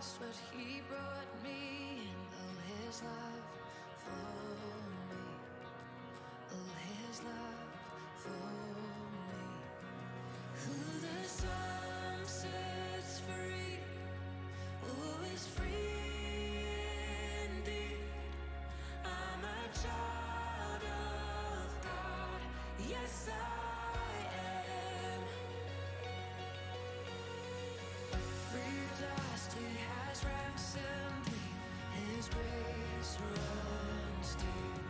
lost what he brought me, and oh, his love for me, oh, his love for me. Who the sun sets free, who is free indeed. I'm a child of God, yes I am. Free at last, he has ransomed me, his grace runs deep.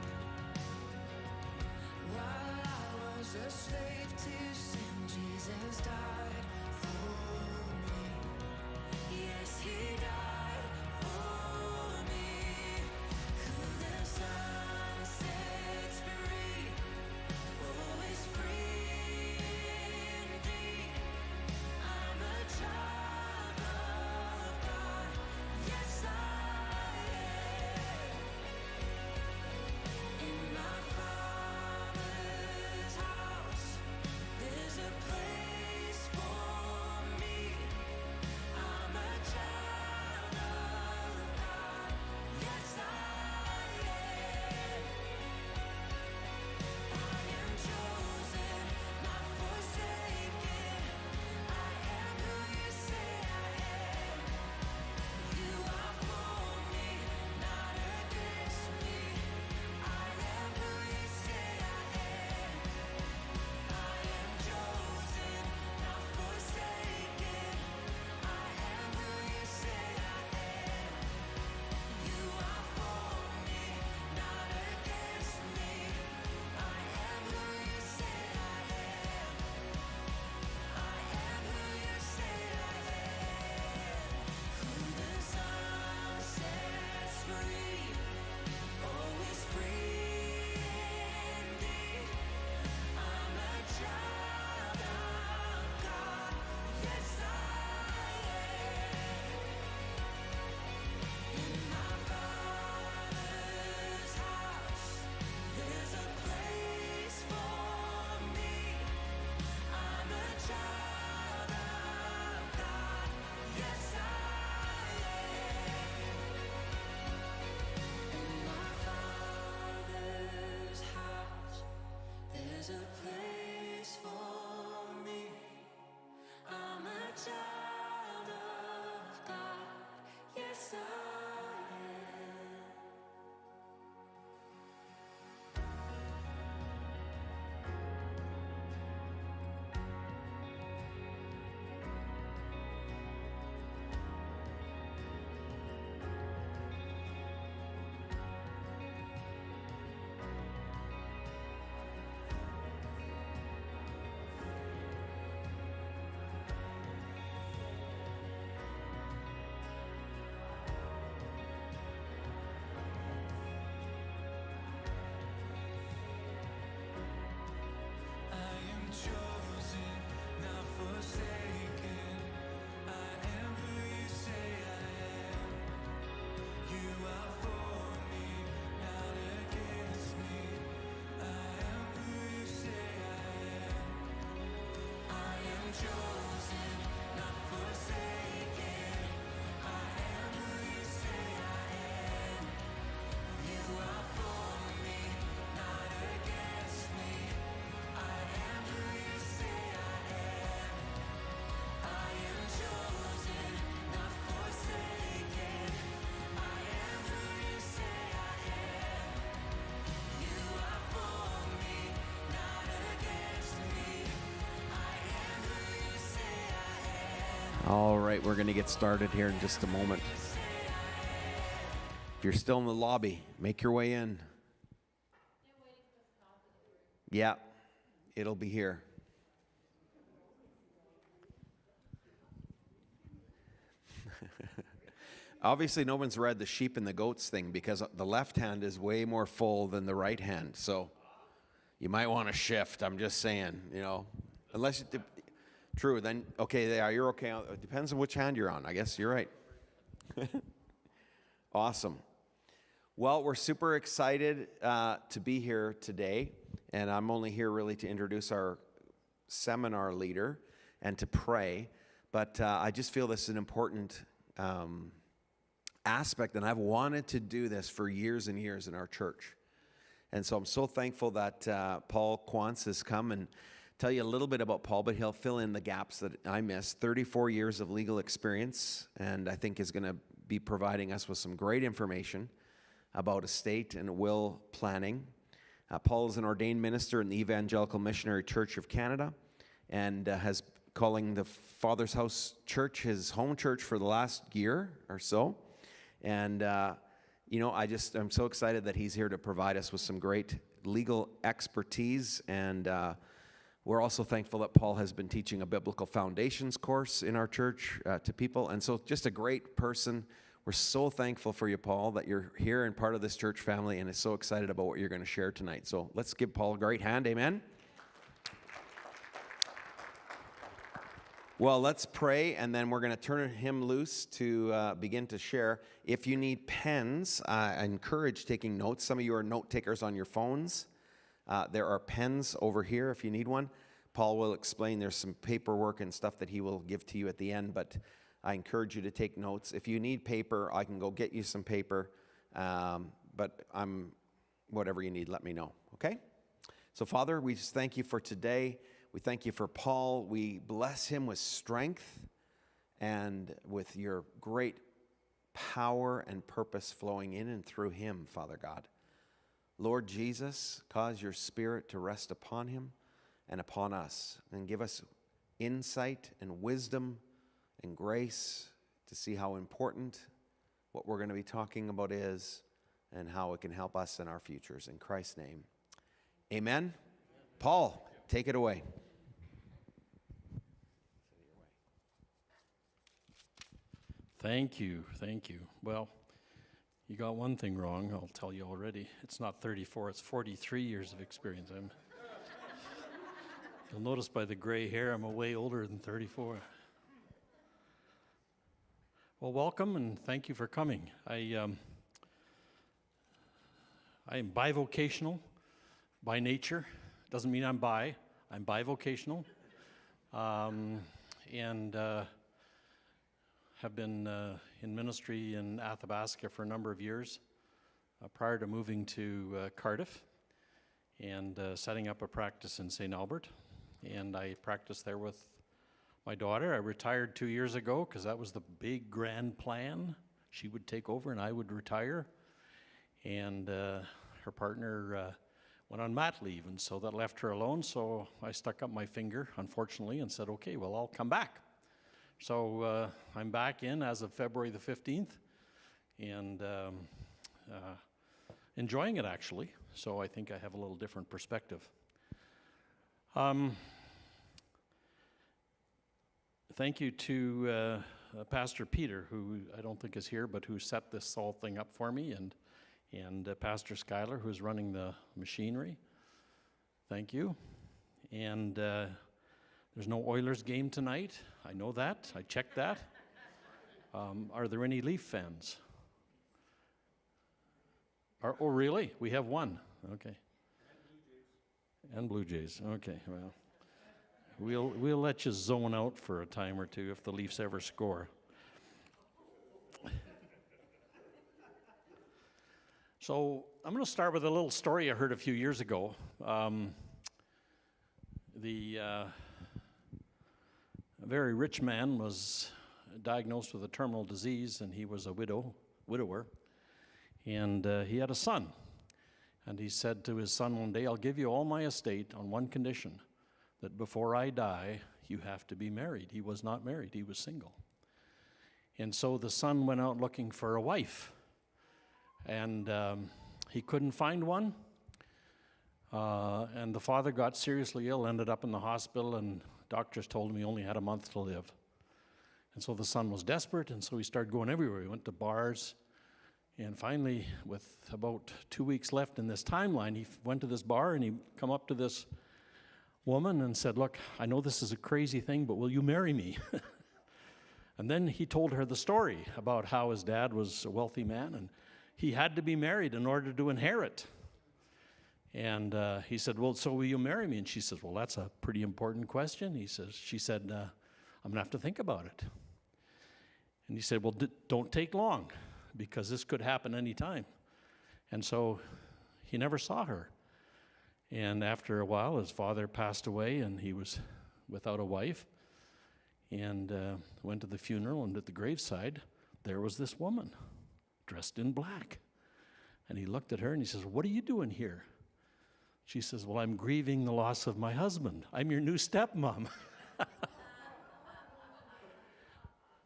While I was a slave to sin, Jesus died for me. Yes, he died for me. Who the Son sets free, oh, is free indeed. I'm a child of God, yes I am. In my Father's house, there's a place for me. I'm a child of God, yes I am. I am chosen, not forsaken. I am who you say I am. You are for me, not against me. I am who you say I am. I am chosen, not forsaken. I am who you say I am. You are for me, not against me. I am who you say I am. I am who you say I am. Who the Son sets free, oh, is free indeed. I'm a child of God, yes I am. In my Father's house, there's a place for me. I'm a child of God, yes I am. In my Father's house, there's a place for me. I'm a child of God, yes I am. I am chosen, not forsaken. I am who you say I am. You are for me, not against me. I am who you say I am. I am chosen, not forsaken. I am who you say I am. You are for me, not against me. I am who you say I am. I am chosen, not forsaken. I am who you say I am. You are for me, not against me. I am who you say I am. All right, we're going to get started here in just a moment. If you're still in the lobby, make your way in. Yeah, it'll be here. Obviously, no one's read the sheep and the goats thing because the left hand is way more full than the right hand. So you might want to shift. I'm just saying, unless you, true, then, okay, yeah, you're okay. It depends on which hand you're on. I guess you're right. Awesome. Well, we're super excited to be here today, and I'm only here really to introduce our seminar leader and to pray, but I just feel this is an important aspect, and I've wanted to do this for years and years in our church. And so I'm so thankful that Paul Quantz has come and tell you a little bit about Paul, but he'll fill in the gaps that I missed. 34 years of legal experience, and I think is going to be providing us with some great information about estate and will planning. Paul is an ordained minister in the Evangelical Missionary Church of Canada and has calling the Father's House Church his home church for the last year or so. And, I'm so excited that he's here to provide us with some great legal expertise. And we're also thankful that Paul has been teaching a biblical foundations course in our church to people. And so just a great person. We're so thankful for you, Paul, that you're here and part of this church family, and is so excited about what you're going to share tonight. So let's give Paul a great hand. Amen. Well, let's pray, and then we're going to turn him loose to begin to share. If you need pens, I encourage taking notes. Some of you are note takers on your phones. There are pens over here if you need one. Paul will explain. There's some paperwork and stuff that he will give to you at the end, but I encourage you to take notes. If you need paper, I can go get you some paper, but whatever you need, let me know, okay? So, Father, we just thank you for today. We thank you for Paul. We bless him with strength and with your great power and purpose flowing in and through him, Father God. Lord Jesus, cause your Spirit to rest upon him and upon us, and give us insight and wisdom and grace to see how important what we're going to be talking about is and how it can help us in our futures. In Christ's name, amen. Paul, take it away. Thank you. Well, you got one thing wrong, I'll tell you already. It's not 34, it's 43 years of experience. You'll notice by the gray hair, I'm way older than 34. Well, welcome and thank you for coming. I am bivocational by nature. Doesn't mean I'm bivocational. And have been in ministry in Athabasca for a number of years prior to moving to Cardiff and setting up a practice in St. Albert. And I practiced there with my daughter. I retired 2 years ago because that was the big grand plan. She would take over and I would retire. And her partner went on mat leave, and so that left her alone. So I stuck up my finger, unfortunately, and said, okay, well, I'll come back. So I'm back in as of February the 15th, and enjoying it, actually. So I think I have a little different perspective. Thank you to Pastor Peter, who I don't think is here, but who set this whole thing up for me, and Pastor Schuyler, who's running the machinery. Thank you. And there's no Oilers game tonight. I know that. I checked that. Are there any Leaf fans? Oh, really? We have one. Okay. And Blue Jays. Okay, well. We'll let you zone out for a time or two if the Leafs ever score. So I'm going to start with a little story I heard a few years ago. A very rich man was diagnosed with a terminal disease, and he was a widower, and he had a son. And he said to his son one day, I'll give you all my estate on one condition, that before I die, you have to be married. He was not married, he was single. And so the son went out looking for a wife, and he couldn't find one. And the father got seriously ill, ended up in the hospital, and doctors told him he only had a month to live. And so the son was desperate, and so he started going everywhere. He went to bars, and finally, with about 2 weeks left in this timeline, he went to this bar, and he come up to this woman and said, look, I know this is a crazy thing, but will you marry me? And then he told her the story about how his dad was a wealthy man, and he had to be married in order to inherit. And he said, well, so will you marry me? And she says, well, that's a pretty important question. She said, I'm going to have to think about it. And he said, well, don't take long. because this could happen anytime. And so he never saw her. And after a while, his father passed away, and he was without a wife, and went to the funeral, and at the graveside, there was this woman dressed in black. And he looked at her and he says, "What are you doing here?" She says, "Well, I'm grieving the loss of my husband. I'm your new stepmom."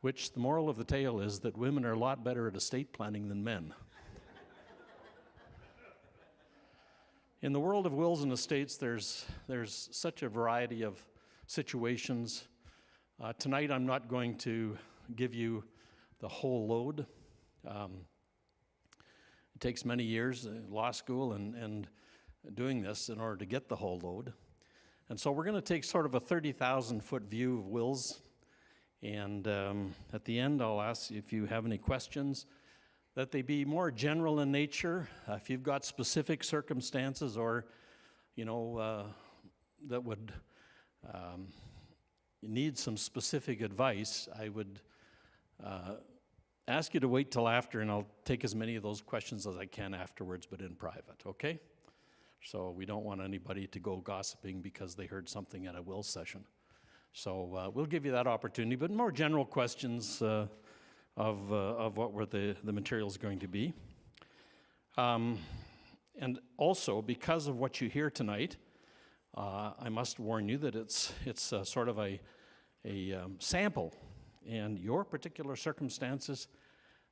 Which the moral of the tale is that women are a lot better at estate planning than men. In the world of wills and estates, there's such a variety of situations. Tonight I'm not going to give you the whole load. It takes many years, law school and doing this in order to get the whole load. And so we're going to take sort of a 30,000-foot view of wills. And at the end, I'll ask you if you have any questions, that they be more general in nature. If you've got specific circumstances or, that would need some specific advice, I would ask you to wait till after, and I'll take as many of those questions as I can afterwards, but in private, okay? So we don't want anybody to go gossiping because they heard something at a will session. So we'll give you that opportunity, but more general questions of what were the materials going to be. And also, because of what you hear tonight, I must warn you that it's sort of a sample, and your particular circumstances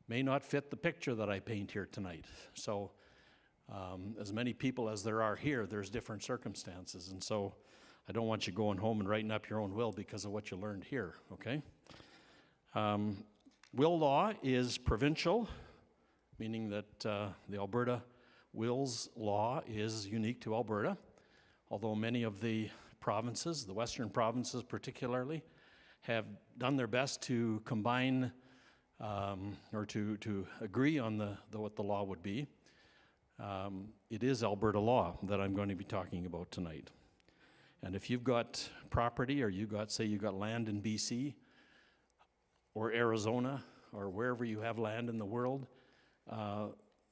may not fit the picture that I paint here tonight. So as many people as there are here, there's different circumstances, and so I don't want you going home and writing up your own will because of what you learned here, okay? Will law is provincial, meaning that the Alberta wills law is unique to Alberta, although many of the provinces, the western provinces particularly, have done their best to combine or to agree on what the law would be. It is Alberta law that I'm going to be talking about tonight. And if you've got property, or say you got land in BC or Arizona or wherever you have land in the world,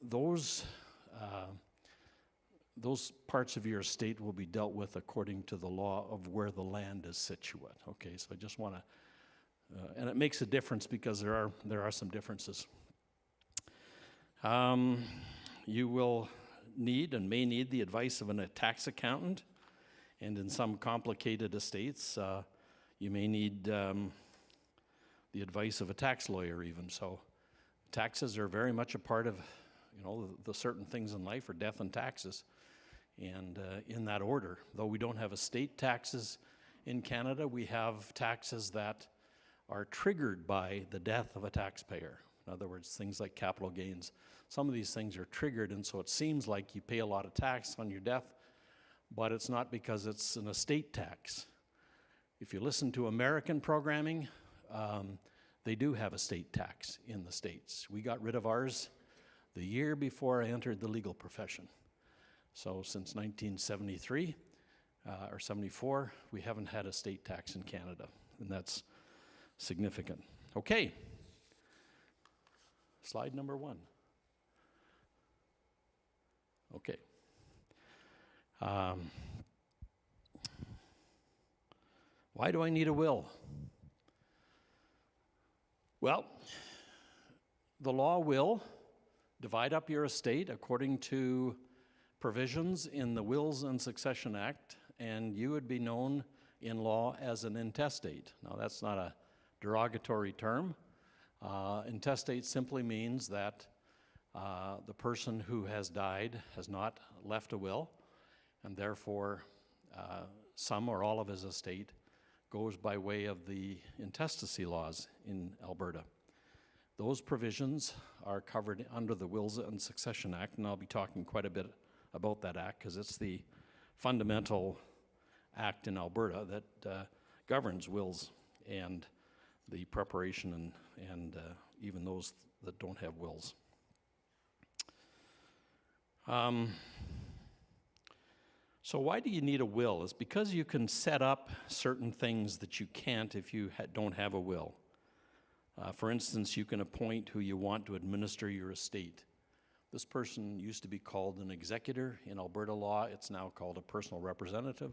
those parts of your estate will be dealt with according to the law of where the land is situate. Okay, so I just want to, and it makes a difference because there are some differences. You will need and may need the advice of a tax accountant, and in some complicated estates, you may need the advice of a tax lawyer even. So taxes are very much a part of, the certain things in life are death and taxes. And in that order, though we don't have estate taxes in Canada, we have taxes that are triggered by the death of a taxpayer. In other words, things like capital gains. Some of these things are triggered, and so it seems like you pay a lot of tax on your death, but it's not because it's an estate tax. If you listen to American programming, they do have estate tax in the States. We got rid of ours the year before I entered the legal profession. So since 1973 or 74, we haven't had estate tax in Canada, and that's significant. Okay, slide number 1. Okay. Why do I need a will? Well, the law will divide up your estate according to provisions in the Wills and Succession Act, and you would be known in law as an intestate. Now, that's not a derogatory term. Intestate simply means that the person who has died has not left a will, and therefore some or all of his estate goes by way of the intestacy laws in Alberta. Those provisions are covered under the Wills and Succession Act, and I'll be talking quite a bit about that act because it's the fundamental act in Alberta that governs wills and the preparation and even those that don't have wills. So why do you need a will? It's because you can set up certain things that you can't if you don't have a will. For instance, you can appoint who you want to administer your estate. This person used to be called an executor. In Alberta law, it's now called a personal representative.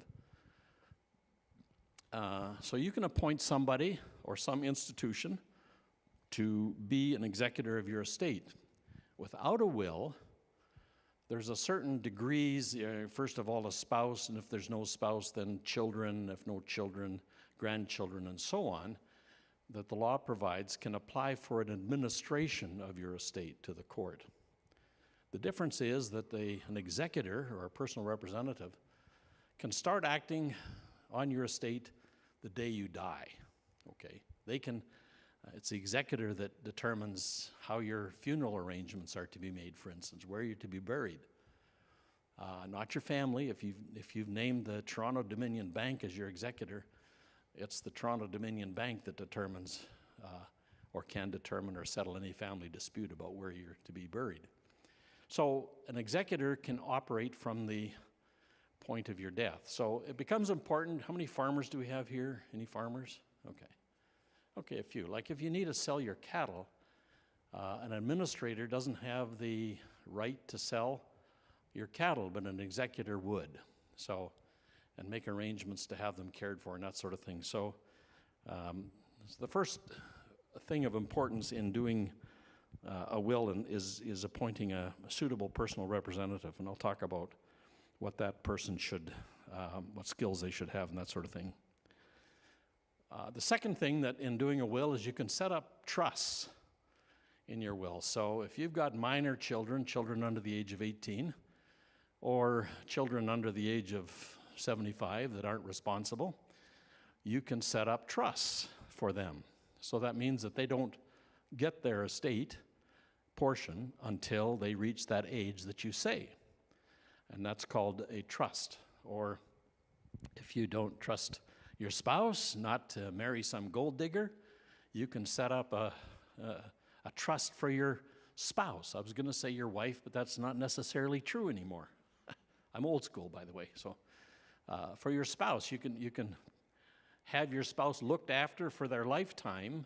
So you can appoint somebody or some institution to be an executor of your estate. Without a will, there's a certain degrees, first of all, a spouse, and if there's no spouse, then children, if no children, grandchildren, and so on, that the law provides can apply for an administration of your estate to the court. The difference is that an executor or a personal representative can start acting on your estate the day you die, okay? They can, it's the executor that determines how your funeral arrangements are to be made, for instance, where you're to be buried. Not your family. If you've named the Toronto Dominion Bank as your executor, it's the Toronto Dominion Bank that determines or can determine or settle any family dispute about where you're to be buried. So an executor can operate from the point of your death. So it becomes important. How many farmers do we have here? Any farmers? Okay. Okay, a few. Like if you need to sell your cattle, an administrator doesn't have the right to sell your cattle, but an executor would. So, and make arrangements to have them cared for and that sort of thing. So the first thing of importance in doing a will is appointing a suitable personal representative, and I'll talk about what that person should, what skills they should have and that sort of thing. The second thing that in doing a will is you can set up trusts in your will. So if you've got minor children, children under the age of 18, or children under the age of 75 that aren't responsible, you can set up trusts for them. So that means that they don't get their estate portion until they reach that age that you say. And that's called a trust. Or if you don't trust your spouse not to marry some gold digger, you can set up a trust for your spouse. I was going to say your wife, but that's not necessarily true anymore. I'm old school, by the way. So for your spouse, you can have your spouse looked after for their lifetime,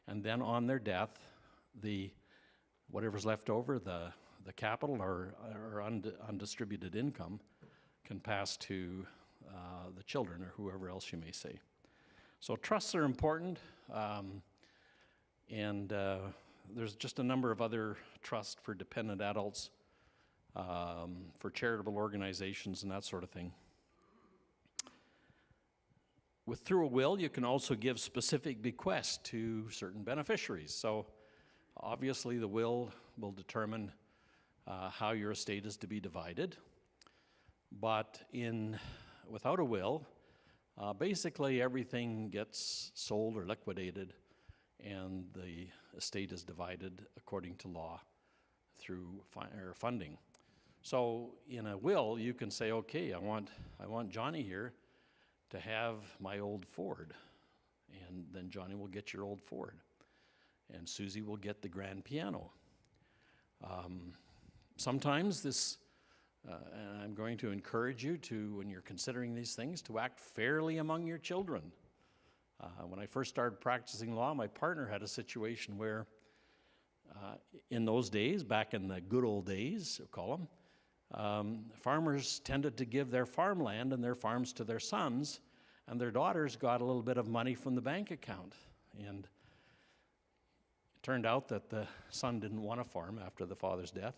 and then on their death, whatever's left over, the capital or undistributed income can pass to the children or whoever else you may say. So trusts are important, and there's just a number of other trusts for dependent adults, for charitable organizations and that sort of thing. Through a will, you can also give specific bequests to certain beneficiaries. So obviously the will determine how your estate is to be divided. But without a will, basically everything gets sold or liquidated, and the estate is divided according to law through funding. So in a will, you can say, okay, I want Johnny here to have my old Ford, and then Johnny will get your old Ford, and Susie will get the grand piano. Sometimes and I'm going to encourage you to, when you're considering these things, to act fairly among your children. When I first started practicing law, my partner had a situation where in those days, back in the good old days, we'll call them, farmers tended to give their farmland and their farms to their sons, and their daughters got a little bit of money from the bank account. And it turned out that the son didn't want a farm after the father's death,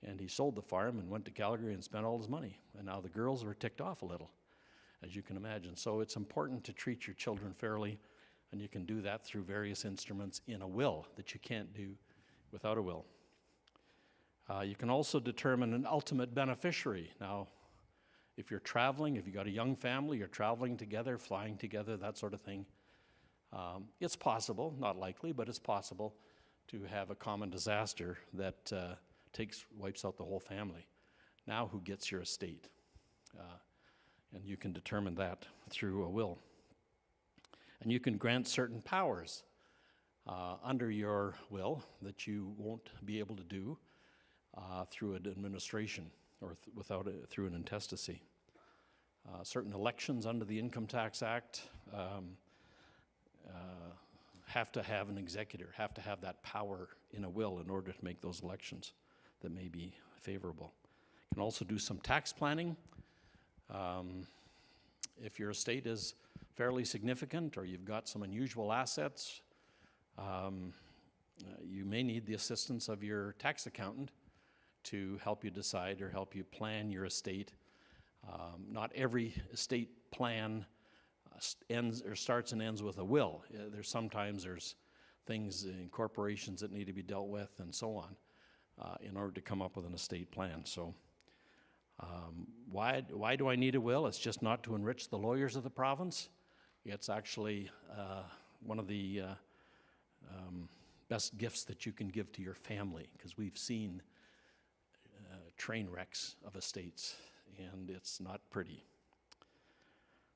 and he sold the farm and went to Calgary and spent all his money. And now the girls were ticked off a little, as you can imagine. So it's important to treat your children fairly, and you can do that through various instruments in a will that you can't do without a will. You can also determine an ultimate beneficiary. Now, if you're traveling, if you've got a young family, you're traveling together, flying together, that sort of thing, it's possible, not likely, but it's possible to have a common disaster that wipes out the whole family. Now who gets your estate? And you can determine that through a will. And you can grant certain powers under your will that you won't be able to do through an administration or through an intestacy. Certain elections under the Income Tax Act have to have an executor, have to have that power in a will in order to make those elections that may be favorable. You can also do some tax planning. If your estate is fairly significant or you've got some unusual assets, you may need the assistance of your tax accountant to help you decide or help you plan your estate. Not every estate plan ends or starts and ends with a will. Sometimes there's things in corporations that need to be dealt with and so on in order to come up with an estate plan. So why do I need a will? It's just not to enrich the lawyers of the province. It's actually one of the best gifts that you can give to your family, because we've seen train wrecks of estates, and it's not pretty.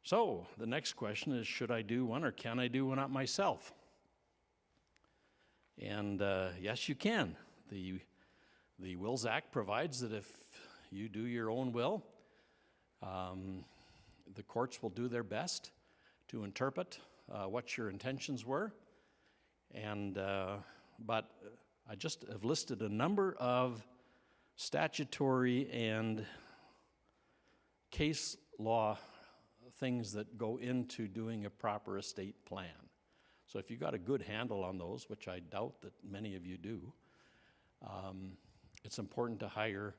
So the next question is, should I do one or can I do one up myself? And yes, you can. The Wills Act provides that if you do your own will, the courts will do their best to interpret what your intentions were. And but I just have listed a number of statutory and case law things that go into doing a proper estate plan. So if you've got a good handle on those, which I doubt that many of you do, it's important to hire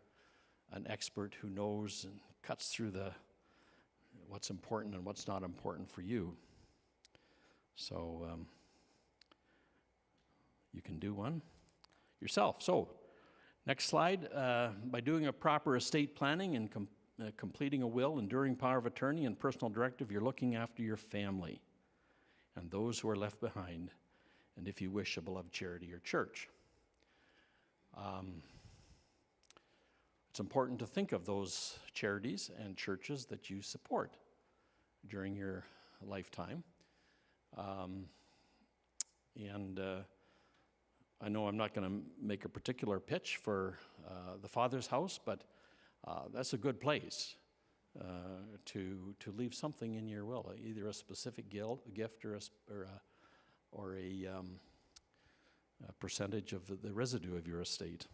an expert who knows and cuts through what's important and what's not important for you. So you can do one yourself. So next slide. By doing a proper estate planning and completing a will, enduring power of attorney, and personal directive, you're looking after your family and those who are left behind, and if you wish, a beloved charity or church. It's important to think of those charities and churches that you support during your lifetime. I know I'm not going to make a particular pitch for the Father's House, but that's a good place to leave something in your will, either a specific gift or a percentage of the residue of your estate.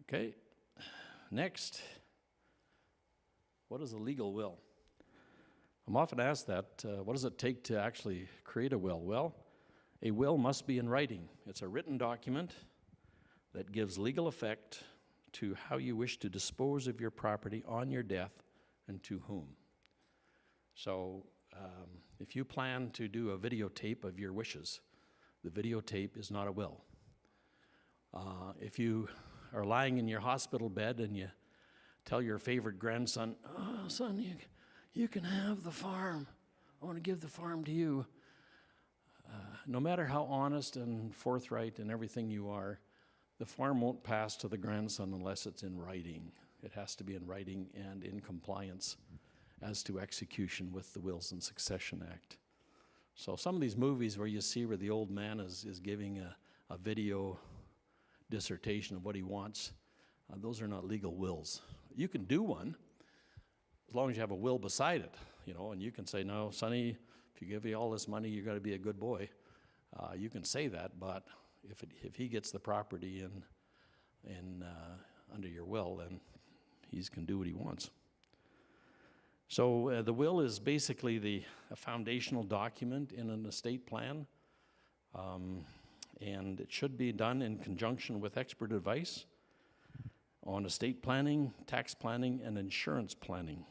Okay, next, what is a legal will? I'm often asked that, what does it take to actually create a will? Well, a will must be in writing. It's a written document that gives legal effect to how you wish to dispose of your property on your death and to whom. So if you plan to do a videotape of your wishes, the videotape is not a will. If you are lying in your hospital bed and you tell your favorite grandson, "Oh, son, you can have the farm. I want to give the farm to you." No matter how honest and forthright and everything you are, the farm won't pass to the grandson unless it's in writing. It has to be in writing and in compliance as to execution with the Wills and Succession Act. So some of these movies where you see where the old man is giving a video dissertation of what he wants, those are not legal wills. You can do one as long as you have a will beside it, and you can say, "No, Sonny, if you give me all this money, you got to be a good boy." You can say that, but if he gets the property in under your will, then he can do what he wants. So the will is basically a foundational document in an estate plan, and it should be done in conjunction with expert advice on estate planning, tax planning, and insurance planning.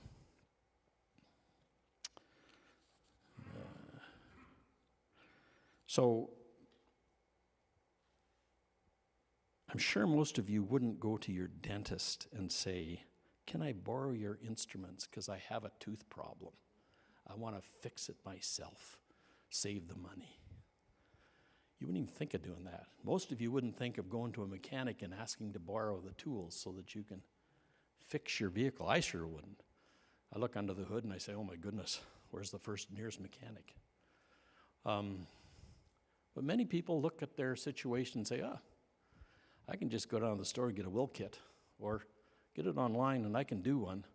So I'm sure most of you wouldn't go to your dentist and say, "Can I borrow your instruments because I have a tooth problem? I want to fix it myself, save the money." You wouldn't even think of doing that. Most of you wouldn't think of going to a mechanic and asking to borrow the tools so that you can fix your vehicle. I sure wouldn't. I look under the hood and I say, "Oh my goodness, where's the nearest mechanic?" But many people look at their situation and say, I can just go down to the store and get a will kit, or get it online and I can do one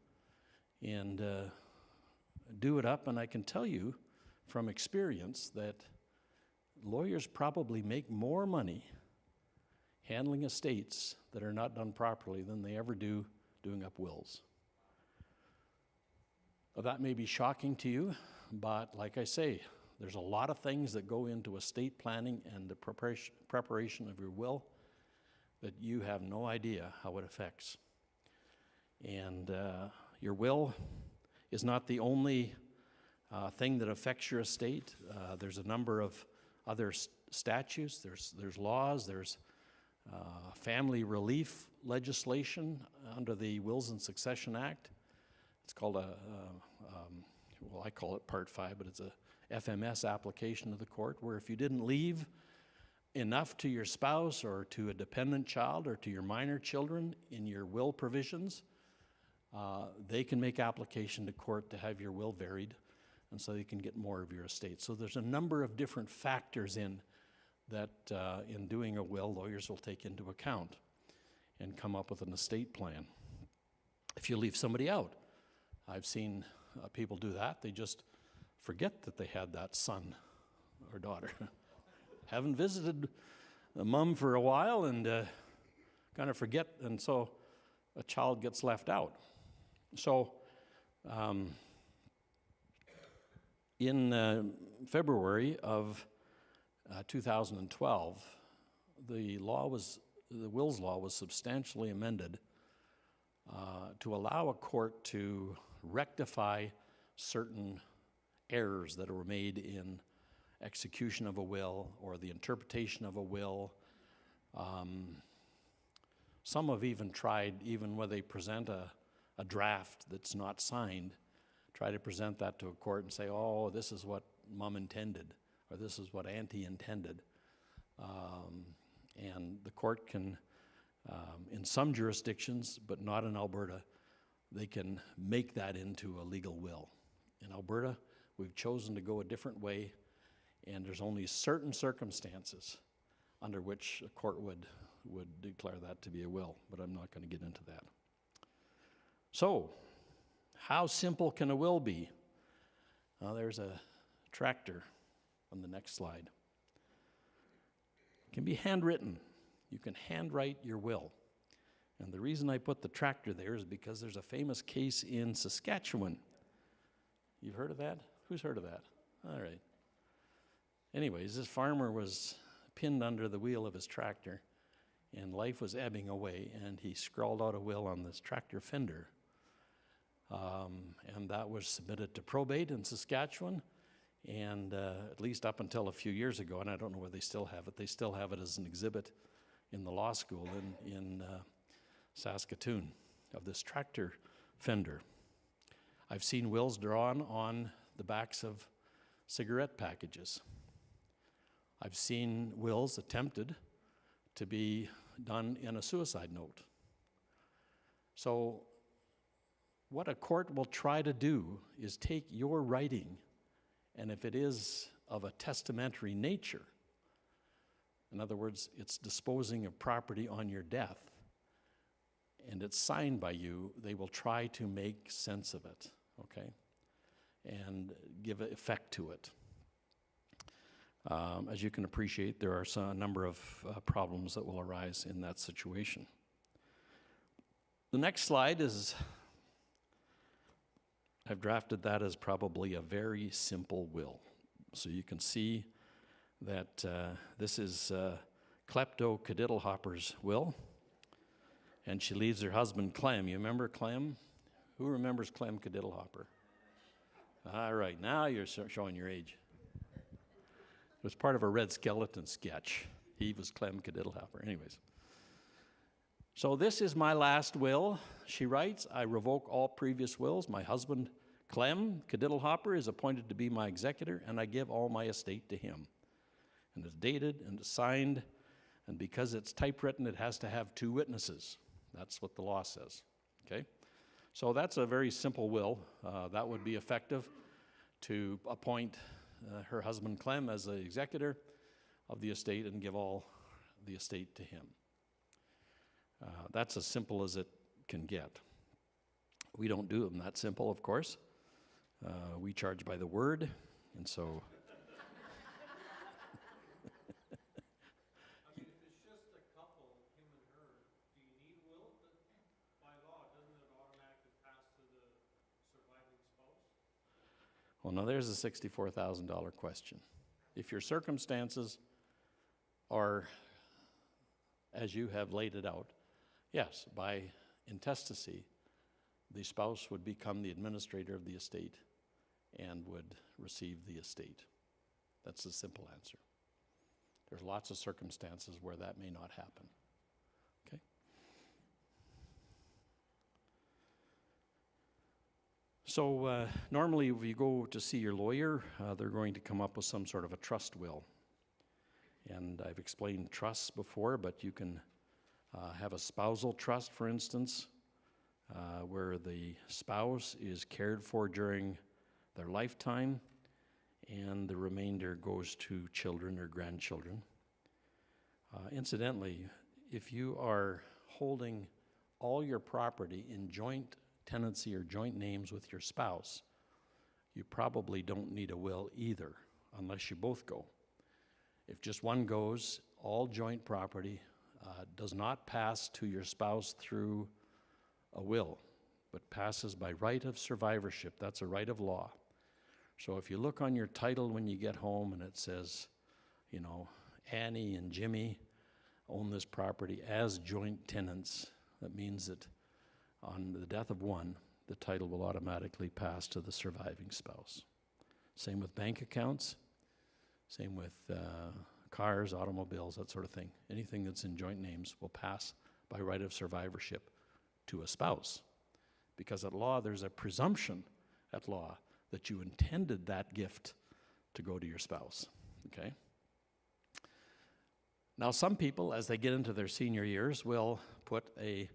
and do it up, and I can tell you from experience that lawyers probably make more money handling estates that are not done properly than they ever do doing up wills. Well, that may be shocking to you, but like I say, there's a lot of things that go into estate planning and the preparation of your will that you have no idea how it affects. And your will is not the only thing that affects your estate. There's a number of other statutes, there's laws, there's family relief legislation under the Wills and Succession Act. It's called well, I call it Part 5, but it's a FMS application to the court, where if you didn't leave enough to your spouse or to a dependent child or to your minor children in your will provisions, they can make application to court to have your will varied, and so you can get more of your estate. So there's a number of different factors in that in doing a will, lawyers will take into account and come up with an estate plan. If you leave somebody out, I've seen people do that. They just forget that they had that son or daughter. Haven't visited the mom for a while and kind of forget, and so a child gets left out. So in February of 2012, the wills law was substantially amended to allow a court to rectify certain errors that were made in execution of a will or the interpretation of a will. Some have even tried, even when they present a draft that's not signed, try to present that to a court and say, oh, this is what mom intended, or this is what auntie intended. And the court can, in some jurisdictions, but not in Alberta, they can make that into a legal will. In Alberta, we've chosen to go a different way, and there's only certain circumstances under which a court would declare that to be a will, but I'm not going to get into that. So, how simple can a will be? Well, there's a tractor on the next slide. It can be handwritten. You can handwrite your will. And the reason I put the tractor there is because there's a famous case in Saskatchewan. You've heard of that? Who's heard of that? All right. Anyways, this farmer was pinned under the wheel of his tractor, and life was ebbing away, and he scrawled out a will on this tractor fender. And that was submitted to probate in Saskatchewan, and at least up until a few years ago, and I don't know where they still have it as an exhibit in the law school in Saskatoon of this tractor fender. I've seen wills drawn on the backs of cigarette packages. I've seen wills attempted to be done in a suicide note. So what a court will try to do is take your writing, and if it is of a testamentary nature, in other words, it's disposing of property on your death, and it's signed by you, they will try to make sense of it, okay, and give effect to it. As you can appreciate, there are a number of problems that will arise in that situation. The next slide is, I've drafted that as probably a very simple will. So you can see that this is Klepto Kadiddlehopper's will, and she leaves her husband Clem. You remember Clem? Who remembers Clem Kadiddlehopper? All right, now you're showing your age. It was part of a Red Skeleton sketch. He was Clem Kadiddlehopper. Anyways. So this is my last will. She writes, I revoke all previous wills. My husband, Clem Kadiddlehopper, is appointed to be my executor, and I give all my estate to him. And it's dated and it's signed, and because it's typewritten, it has to have 2 witnesses. That's what the law says, okay? So that's a very simple will. That would be effective to appoint her husband Clem as the executor of the estate and give all the estate to him. That's as simple as it can get. We don't do them that simple, of course. We charge by the word, and so I mean, if it's just a couple, him and her, do you need a will? By law, doesn't it automatically pass to the surviving spouse? well, now there's a $64,000 question. If your circumstances are as you have laid it out, yes, by intestacy, the spouse would become the administrator of the estate and would receive the estate. That's the simple answer. There's lots of circumstances where that may not happen. Okay? So normally if you go to see your lawyer, they're going to come up with some sort of a trust will. And I've explained trusts before, but you can have a spousal trust, for instance, where the spouse is cared for during their lifetime, and the remainder goes to children or grandchildren. Incidentally, if you are holding all your property in joint tenancy or joint names with your spouse, you probably don't need a will either, unless you both go. If just one goes, all joint property does not pass to your spouse through a will, but passes by right of survivorship. That's a right of law. So if you look on your title when you get home and it says, you know, Annie and Jimmy own this property as joint tenants, that means that on the death of one, the title will automatically pass to the surviving spouse. Same with bank accounts. Same with cars, automobiles, that sort of thing. Anything that's in joint names will pass by right of survivorship to a spouse. Because at law, there's a presumption at law that you intended that gift to go to your spouse, okay? Now, some people, as they get into their senior years, will put a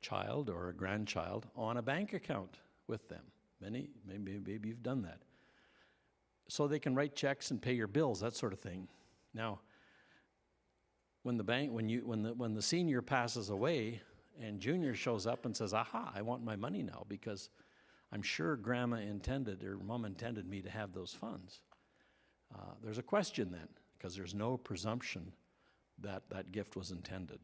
child or a grandchild on a bank account with them. Maybe you've done that. So they can write checks and pay your bills, that sort of thing. Now, when the senior passes away and junior shows up and says, aha, I want my money now because I'm sure grandma intended or mom intended me to have those funds. There's a question then, because there's no presumption that that gift was intended.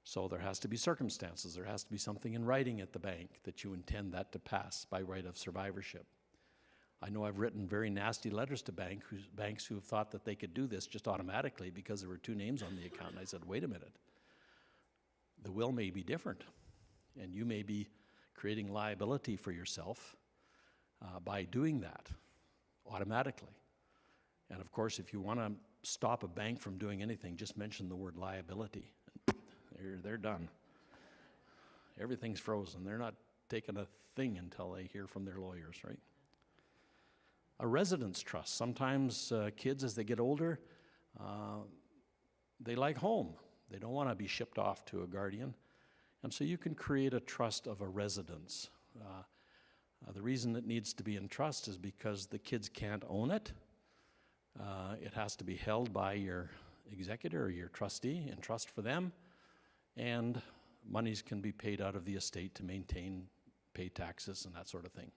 So there has to be circumstances. There has to be something in writing at the bank that you intend that to pass by right of survivorship. I know I've written very nasty letters to banks who have thought that they could do this just automatically because there were two names on the account. And I said, wait a minute. The will may be different, and you may be creating liability for yourself by doing that automatically. And of course, if you want to stop a bank from doing anything, just mention the word liability. They're done. Everything's frozen. They're not taking a thing until they hear from their lawyers, right? A residence trust. Sometimes kids, as they get older, they like home. They don't want to be shipped off to a guardian. And so you can create a trust of a residence. The reason it needs to be in trust is because the kids can't own it. It has to be held by your executor or your trustee in trust for them. And monies can be paid out of the estate to maintain, pay taxes and that sort of thing.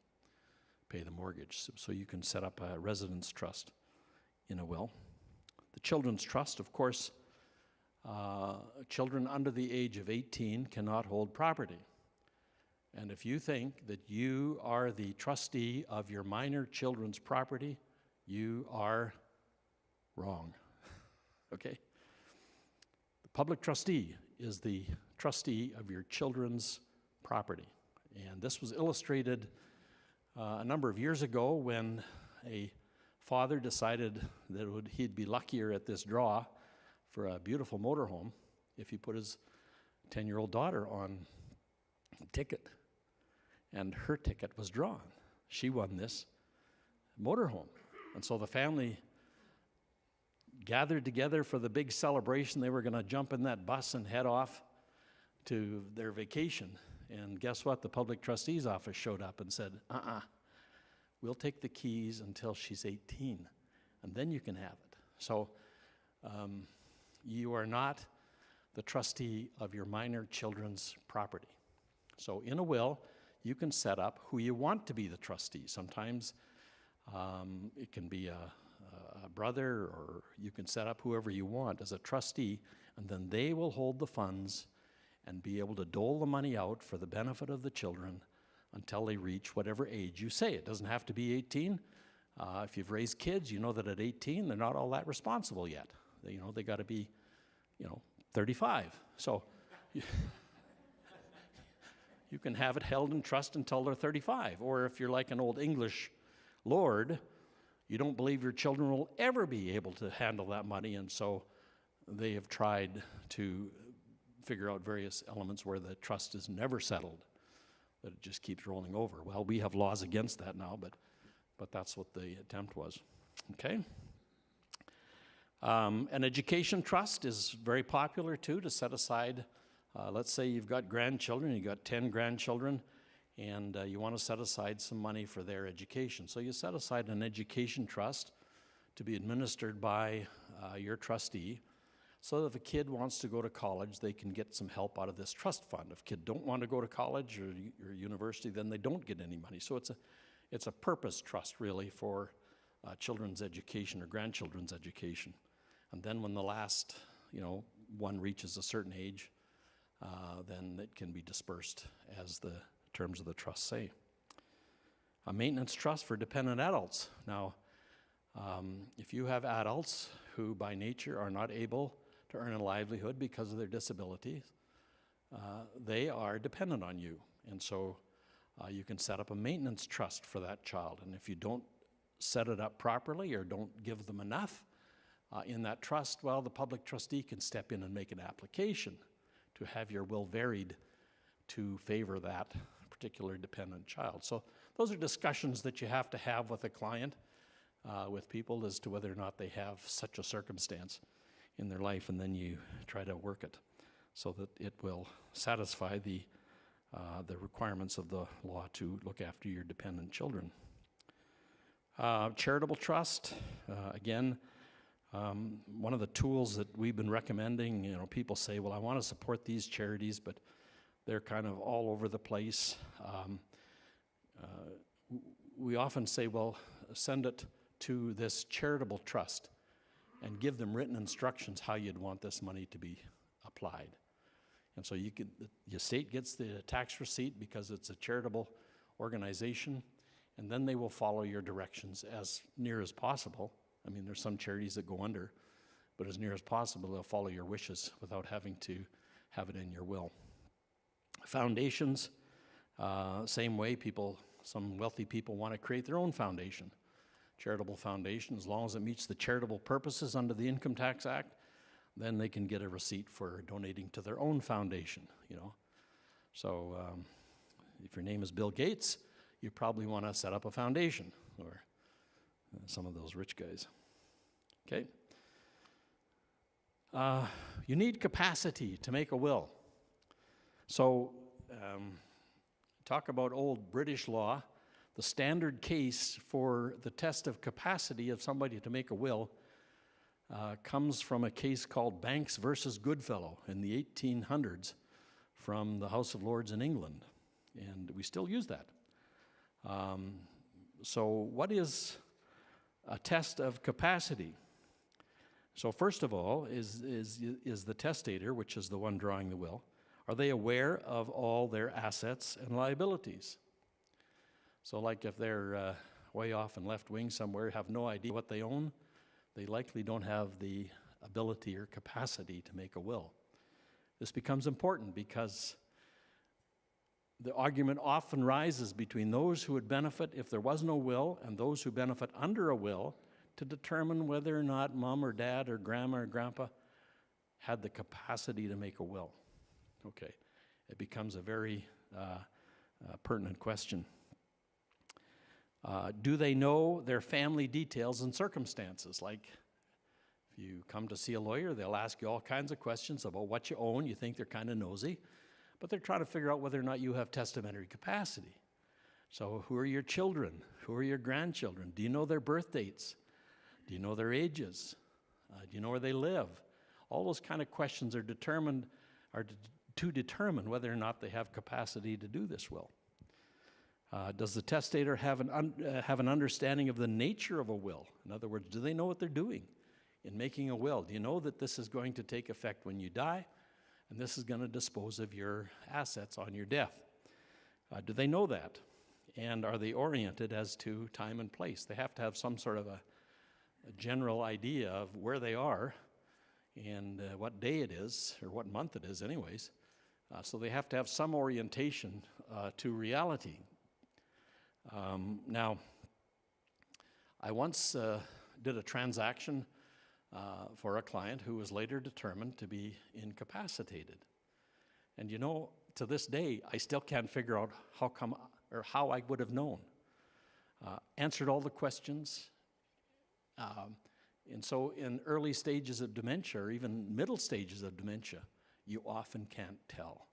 Pay the mortgage. So you can set up a residence trust in a will. The children's trust, of course, children under the age of 18 cannot hold property. And if you think that you are the trustee of your minor children's property, you are wrong, okay? The public trustee is the trustee of your children's property. And this was illustrated a number of years ago when a father decided that he'd be luckier at this draw for a beautiful motorhome if he put his 10-year-old daughter on a ticket. And her ticket was drawn. She won this motorhome. And so the family gathered together for the big celebration. They were going to jump in that bus and head off to their vacation. And guess what? The public trustee's office showed up and said, we'll take the keys until she's 18, and then you can have it. So you are not the trustee of your minor children's property. So in a will, you can set up who you want to be the trustee. Sometimes it can be a brother, or you can set up whoever you want as a trustee, and then they will hold the funds and be able to dole the money out for the benefit of the children until they reach whatever age you say. It doesn't have to be 18. If you've raised kids, you know that at 18, they're not all that responsible yet. They got to be, 35. So you can have it held in trust until they're 35. Or if you're like an old English lord, you don't believe your children will ever be able to handle that money, and so they have tried to figure out various elements where the trust is never settled, that it just keeps rolling over. Well, we have laws against that now, but that's what the attempt was. Okay? An education trust is very popular too, to set aside, let's say you've got grandchildren, you've got 10 grandchildren, and you want to set aside some money for their education. So you set aside an education trust to be administered by your trustee, so that if a kid wants to go to college, they can get some help out of this trust fund. If a kid don't want to go to college or university, then they don't get any money. So it's a purpose trust, really, for children's education or grandchildren's education. And then when the last, one reaches a certain age, then it can be dispersed as the terms of the trust say. A maintenance trust for dependent adults. Now, if you have adults who by nature are not able to earn a livelihood because of their disabilities, they are dependent on you. And so you can set up a maintenance trust for that child. And if you don't set it up properly or don't give them enough in that trust, well, the public trustee can step in and make an application to have your will varied to favor that particular dependent child. So those are discussions that you have to have with a client, with people, as to whether or not they have such a circumstance in their life, and then you try to work it so that it will satisfy the requirements of the law to look after your dependent children. Charitable trust, again, one of the tools that we've been recommending. People say, well, I want to support these charities, but they're kind of all over the place. We often say, well, send it to this charitable trust and give them written instructions how you'd want this money to be applied. And so the state gets the tax receipt because it's a charitable organization, and then they will follow your directions as near as possible. I mean, there's some charities that go under, but as near as possible, they'll follow your wishes without having to have it in your will. Foundations, same way. Some wealthy people want to create their own foundation. Charitable foundation, as long as it meets the charitable purposes under the Income Tax Act, then they can get a receipt for donating to their own foundation, So if your name is Bill Gates, you probably want to set up a foundation, or some of those rich guys. Okay? You need capacity to make a will. So talk about old British law. The standard case for the test of capacity of somebody to make a will comes from a case called Banks versus Goodfellow in the 1800s from the House of Lords in England, and we still use that. So what is a test of capacity? So first of all, is the testator, which is the one drawing the will, are they aware of all their assets and liabilities? So like if they're way off in left wing somewhere, have no idea what they own, they likely don't have the ability or capacity to make a will. This becomes important because the argument often rises between those who would benefit if there was no will and those who benefit under a will to determine whether or not mom or dad or grandma or grandpa had the capacity to make a will. Okay, it becomes a very pertinent question. Do they know their family details and circumstances? Like, if you come to see a lawyer, they'll ask you all kinds of questions about what you own. You think they're kind of nosy, but they're trying to figure out whether or not you have testamentary capacity. So who are your children? Who are your grandchildren? Do you know their birth dates? Do you know their ages? Do you know where they live? All those kind of questions are to determine whether or not they have capacity to do this will. Does the testator have an understanding of the nature of a will? In other words, do they know what they're doing in making a will? Do you know that this is going to take effect when you die, and this is going to dispose of your assets on your death? Do they know that? And are they oriented as to time and place? They have to have some sort of a general idea of where they are and what day it is, or what month it is anyways. So they have to have some orientation to reality. Now, I once did a transaction for a client who was later determined to be incapacitated. And you know, to this day, I still can't figure out how I would have known. Answered all the questions. And so in early stages of dementia, or even middle stages of dementia, you often can't tell.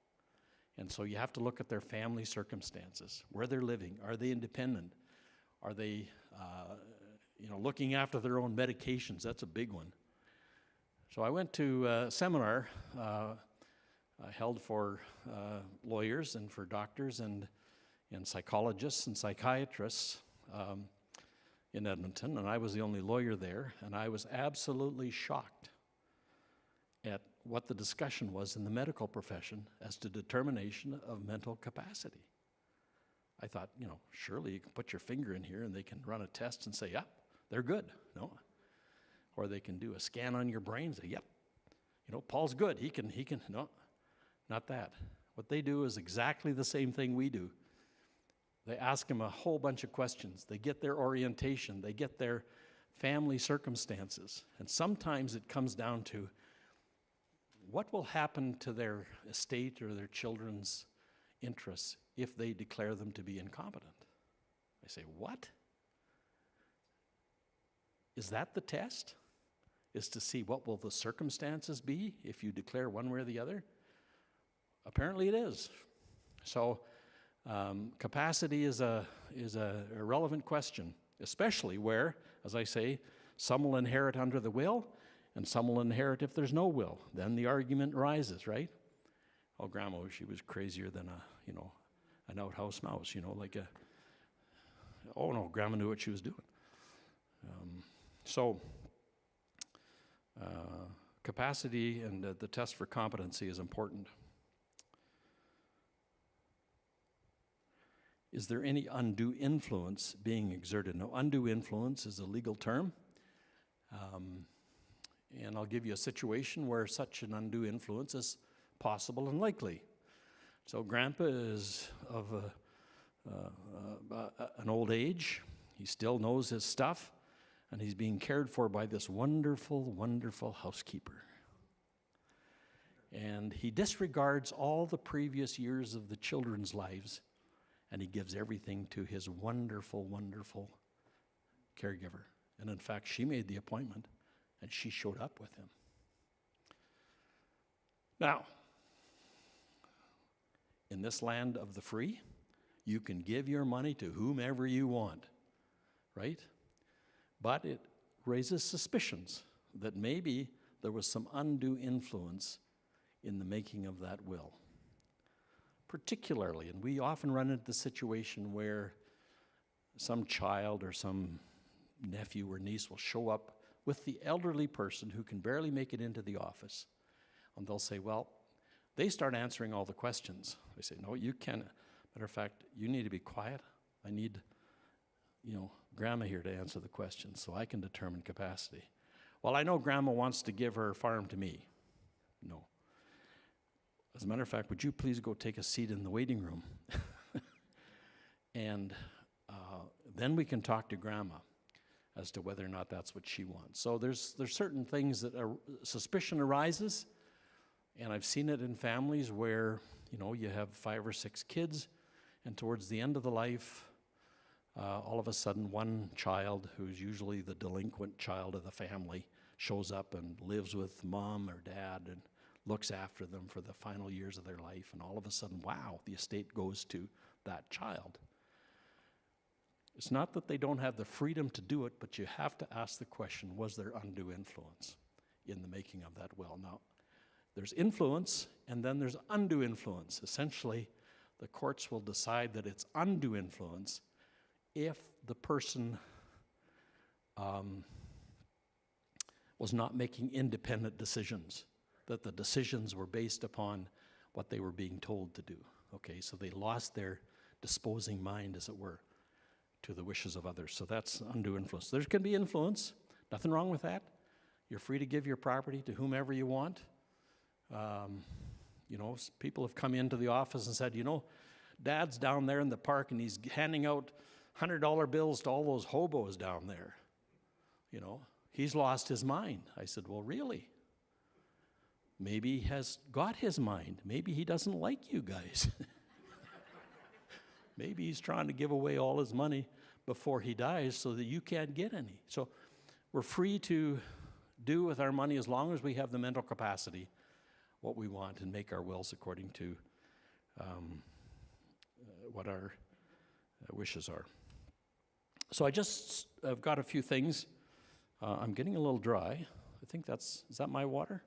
And so you have to look at their family circumstances, where they're living. Are they independent? Are they, looking after their own medications? That's a big one. So I went to a seminar held for lawyers and for doctors and psychologists and psychiatrists in Edmonton, and I was the only lawyer there, and I was absolutely shocked at what the discussion was in the medical profession as to determination of mental capacity. I thought, surely you can put your finger in here and they can run a test and say, yep, they're good. No. Or they can do a scan on your brain and say, yep, Paul's good. He can, no, not that. What they do is exactly the same thing we do. They ask him a whole bunch of questions. They get their orientation. They get their family circumstances. And sometimes it comes down to what will happen to their estate or their children's interests if they declare them to be incompetent. I say, what? Is that the test? Is to see what will the circumstances be if you declare one way or the other? Apparently it is. So capacity is a relevant question, especially where, as I say, some will inherit under the will and some will inherit if there's no will. Then the argument rises, right? Oh, Grandma, she was crazier than an outhouse mouse, oh no, Grandma knew what she was doing. Capacity and the test for competency is important. Is there any undue influence being exerted? Now, undue influence is a legal term. And I'll give you a situation where such an undue influence is possible and likely. So Grandpa is of an old age. He still knows his stuff, and he's being cared for by this wonderful, wonderful housekeeper. And he disregards all the previous years of the children's lives, and he gives everything to his wonderful, wonderful caregiver. And in fact, she made the appointment, and she showed up with him. Now, in this land of the free, you can give your money to whomever you want, right? But it raises suspicions that maybe there was some undue influence in the making of that will. Particularly, and we often run into the situation where some child or some nephew or niece will show up with the elderly person who can barely make it into the office. And they'll say, well, they start answering all the questions. I say, no, you can't. Matter of fact, you need to be quiet. I need, Grandma here to answer the questions so I can determine capacity. Well, I know Grandma wants to give her farm to me. No. As a matter of fact, would you please go take a seat in the waiting room? And then we can talk to Grandma as to whether or not that's what she wants. So there's certain things that suspicion arises, and I've seen it in families where, you have 5 or 6 kids, and towards the end of the life, all of a sudden one child, who's usually the delinquent child of the family, shows up and lives with mom or dad and looks after them for the final years of their life, and all of a sudden, wow, the estate goes to that child. It's not that they don't have the freedom to do it, but you have to ask the question, was there undue influence in the making of that will? Now, there's influence, and then there's undue influence. Essentially, the courts will decide that it's undue influence if the person was not making independent decisions, that the decisions were based upon what they were being told to do. Okay, so they lost their disposing mind, as it were, to the wishes of others. So that's undue influence. There can be influence, nothing wrong with that. You're free to give your property to whomever you want. You know, people have come into the office and said, you know, Dad's down there in the park and he's handing out $100 bills to all those hobos down there. You know, he's lost his mind. I said, well, really? Maybe he has got his mind. Maybe he doesn't like you guys. Maybe he's trying to give away all his money before he dies so that you can't get any. So we're free to do with our money, as long as we have the mental capacity, what we want, and make our wills according to what our wishes are. So I've got a few things. I'm getting a little dry. I think is that my water?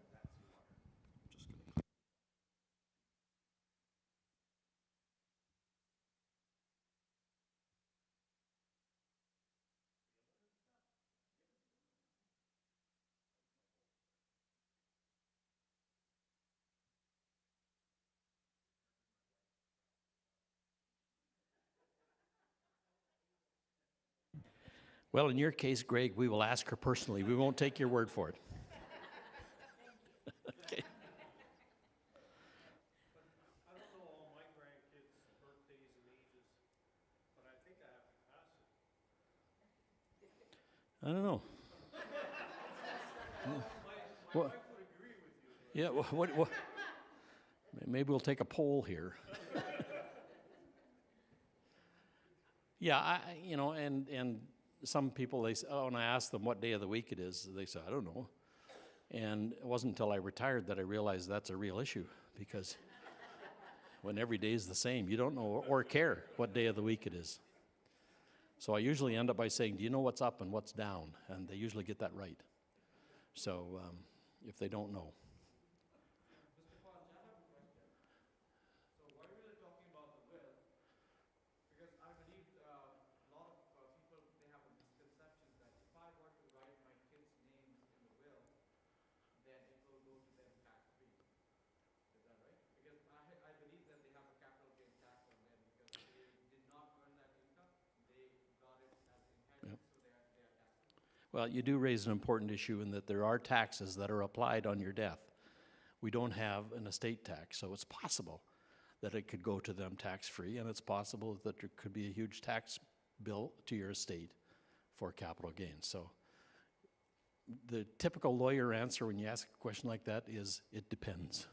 Well, in your case, Greg, we will ask her personally. We won't take your word for it. Okay. I don't know all my grandkids' birthdays and ages, but I think I have capacity. I don't know. My wife would agree with you. Yeah, what, maybe we'll take a poll here. Yeah, you know, and some people, they say, when I ask them what day of the week it is, they say, I don't know. And it wasn't until I retired that I realized that's a real issue, because when every day is the same, you don't know or care what day of the week it is. So I usually end up by saying, do you know what's up and what's down? And they usually get that right. So if they don't know. Mr. Ponch, I have a question. So why are we talking about the will? Because I believe a lot of people, they have a misconception that if I were to write my kids' names in the will, then it will go to them tax-free. Is that right? Because I believe that they have a capital gain tax on them because they did not earn that income. They got it as inheritance, so they are taxable. Well, you do raise an important issue in that there are taxes that are applied on your death. We don't have an estate tax, so it's possible that it could go to them tax-free, and it's possible that there could be a huge tax bill to your estate for capital gains. So the typical lawyer answer when you ask a question like that is, it depends,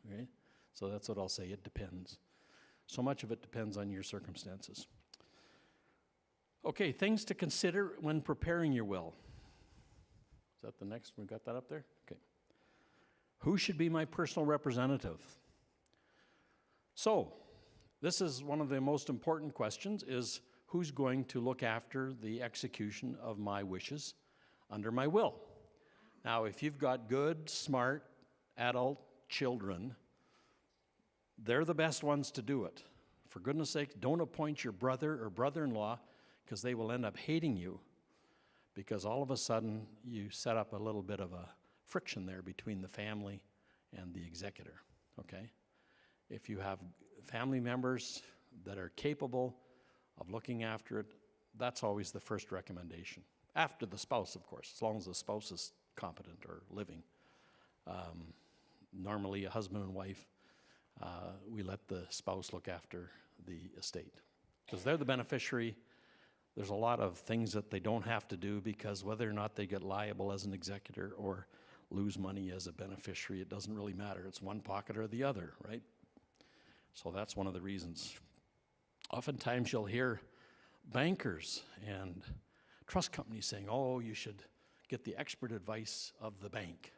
right? So that's what I'll say, it depends. So much of it depends on your circumstances. Okay, things to consider when preparing your will. Is that the next? We got that up there? Okay. Who should be my personal representative? So, this is one of the most important questions, is who's going to look after the execution of my wishes under my will? Now, if you've got good, smart, adult children, they're the best ones to do it. For goodness sake, don't appoint your brother or brother-in-law, because they will end up hating you, because all of a sudden you set up a little bit of a friction there between the family and the executor, okay? If you have family members that are capable of looking after it, that's always the first recommendation. After the spouse, of course, as long as the spouse is competent or living. Normally a husband and wife, we let the spouse look after the estate, because they're the beneficiary. There's a lot of things that they don't have to do, because whether or not they get liable as an executor or lose money as a beneficiary, it doesn't really matter. It's one pocket or the other, right? So that's one of the reasons. Oftentimes you'll hear bankers and trust companies saying, oh, you should get the expert advice of the bank,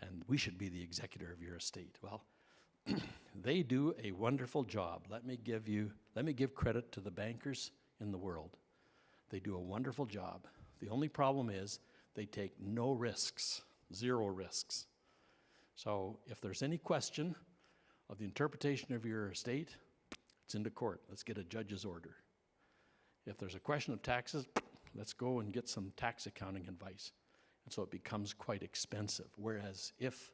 and we should be the executor of your estate. Well, they do a wonderful job. Let me give credit to the bankers in the world. They do a wonderful job. The only problem is they take no risks, zero risks. So if there's any question of the interpretation of your estate, It's into court. Let's get a judge's order. If there's a question of taxes, let's go and get some tax accounting advice. And so it becomes quite expensive. Whereas if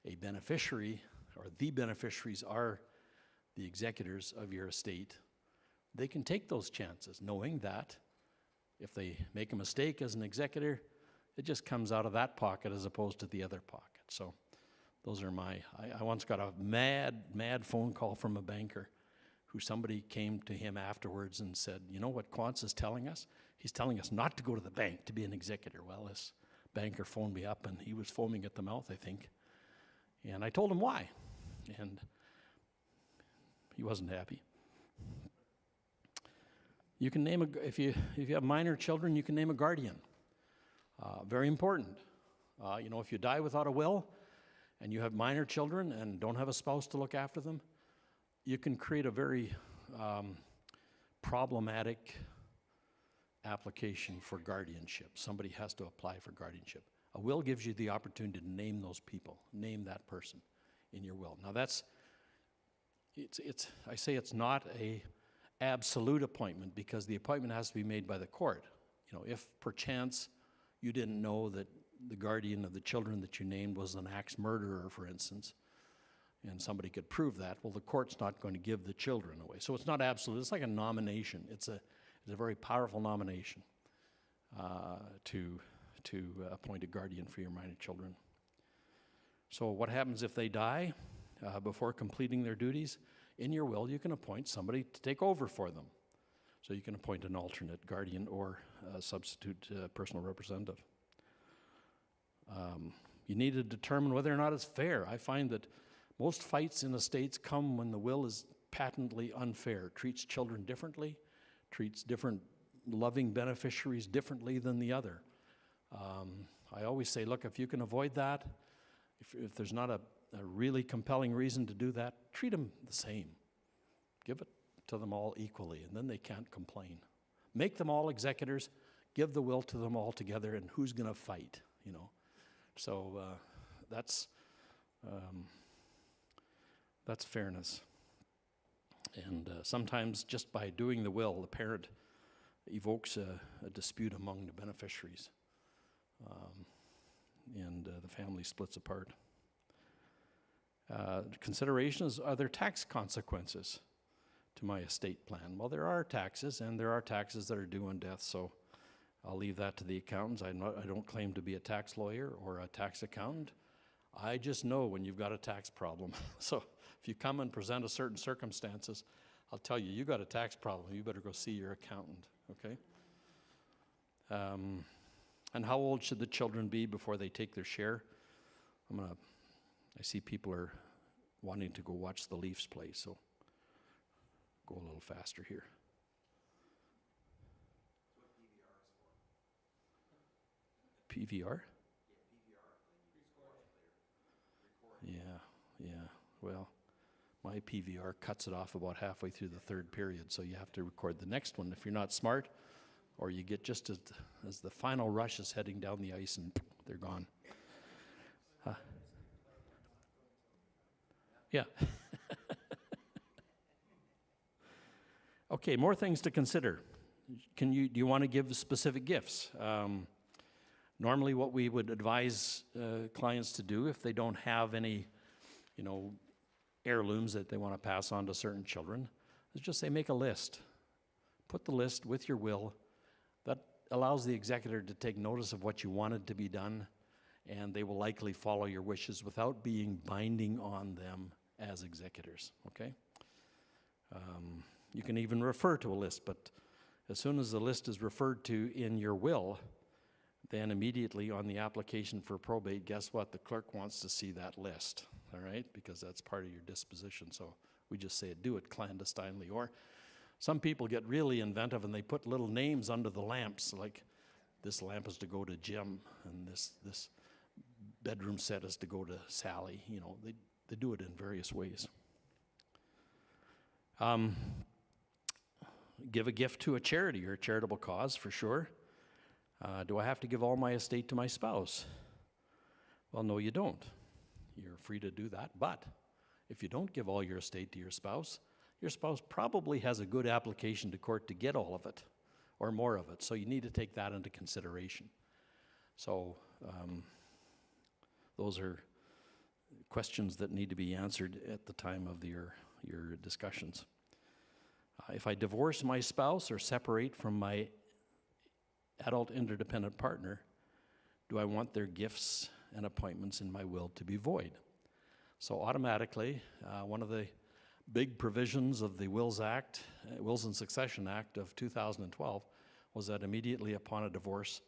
a beneficiary or the beneficiaries are the executors of your estate, they can take those chances, knowing that if they make a mistake as an executor, it just comes out of that pocket as opposed to the other pocket. So those are I once got a mad phone call from a banker who somebody came to him afterwards and said, you know what Quantz is telling us? He's telling us not to go to the bank to be an executor. Well, this banker phoned me up and he was foaming at the mouth, I think. And I told him why. And he wasn't happy. You can name if you have minor children, you can name a guardian. Very important. If you die without a will and you have minor children and don't have a spouse to look after them, you can create a very problematic application for guardianship. Somebody has to apply for guardianship. A will gives you the opportunity to name those people, name that person in your will. Now I say it's not a absolute appointment because the appointment has to be made by the court. If perchance you didn't know that the guardian of the children that you named was an axe murderer, for instance, and somebody could prove that, well, the court's not going to give the children away. So it's not absolute. It's like a nomination. It's a very powerful nomination to appoint a guardian for your minor children. So what happens if they die before completing their duties? In your will, you can appoint somebody to take over for them. So you can appoint an alternate guardian or a substitute personal representative. You need to determine whether or not it's fair. I find that most fights in estates come when the will is patently unfair, treats children differently, treats different loving beneficiaries differently than the other. I always say, look, if you can avoid that, if there's not a really compelling reason to do that, treat them the same. Give it to them all equally, and then they can't complain. Make them all executors, give the will to them all together, and who's going to fight, So that's fairness. And sometimes just by doing the will, the parent evokes a dispute among the beneficiaries, and the family splits apart. Considerations, are there tax consequences to my estate plan? Well, there are taxes, and there are taxes that are due on death, so I'll leave that to the accountants. I don't claim to be a tax lawyer or a tax accountant. I just know when you've got a tax problem. So if you come and present a certain circumstances, I'll tell you, you got a tax problem. You better go see your accountant, okay? And how old should the children be before they take their share? I see people are wanting to go watch the Leafs play, so go a little faster here. PVR? Yeah. Well, my PVR cuts it off about halfway through the third period, so you have to record the next one if you're not smart, or you get just as the final rush is heading down the ice and they're gone. Yeah. Okay, more things to consider. Do you want to give specific gifts? Normally what we would advise clients to do if they don't have any, heirlooms that they want to pass on to certain children, is just say make a list. Put the list with your will. That allows the executor to take notice of what you wanted to be done, and they will likely follow your wishes without being binding on them as executors, okay? You can even refer to a list, but as soon as the list is referred to in your will, then immediately on the application for probate, guess what? The clerk wants to see that list, all right? Because that's part of your disposition, so we just say do it clandestinely. Or some people get really inventive and they put little names under the lamps, like this lamp is to go to Jim, and this bedroom set is to go to Sally. They do it in various ways. Give a gift to a charity or a charitable cause, for sure. Do I have to give all my estate to my spouse? Well, no, you don't. You're free to do that, but if you don't give all your estate to your spouse, your spouse probably has a good application to court to get all of it or more of it. So you need to take that into consideration. So those are questions that need to be answered at the time of your discussions. If I divorce my spouse or separate from my adult interdependent partner, do I want their gifts and appointments in my will to be void? So automatically, one of the big provisions of the Wills Act, Wills and Succession Act of 2012, was that immediately upon a divorce,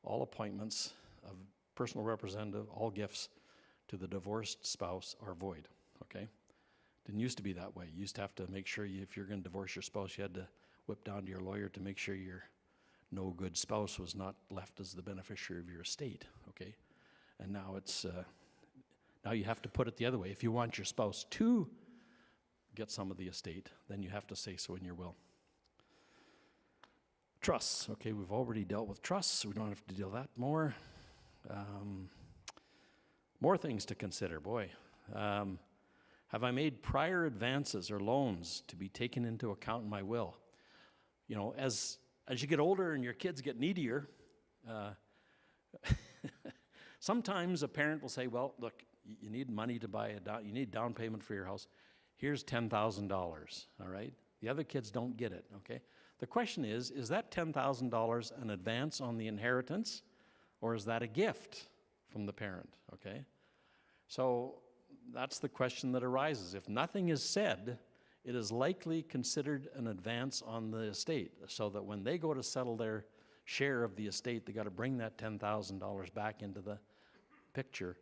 all appointments of personal representative, all gifts to the divorced spouse are void, okay? Didn't used to be that way. You used to have to make sure if you're going to divorce your spouse, you had to whip down to your lawyer to make sure your no good spouse was not left as the beneficiary of your estate, okay? And now it's, now you have to put it the other way. If you want your spouse to get some of the estate, then you have to say so in your will. Trusts, okay, we've already dealt with trusts, so we don't have to deal with that more. More things to consider, boy. Have I made prior advances or loans to be taken into account in my will? You know, as you get older and your kids get needier, sometimes a parent will say, well, look, you need money to buy you need down payment for your house. Here's $10,000, all right? The other kids don't get it, okay? The question is that $10,000 an advance on the inheritance, or is that a gift from the parent, okay? So that's the question that arises. If nothing is said, it is likely considered an advance on the estate, so that when they go to settle their share of the estate, they got to bring that $10,000 back into the picture,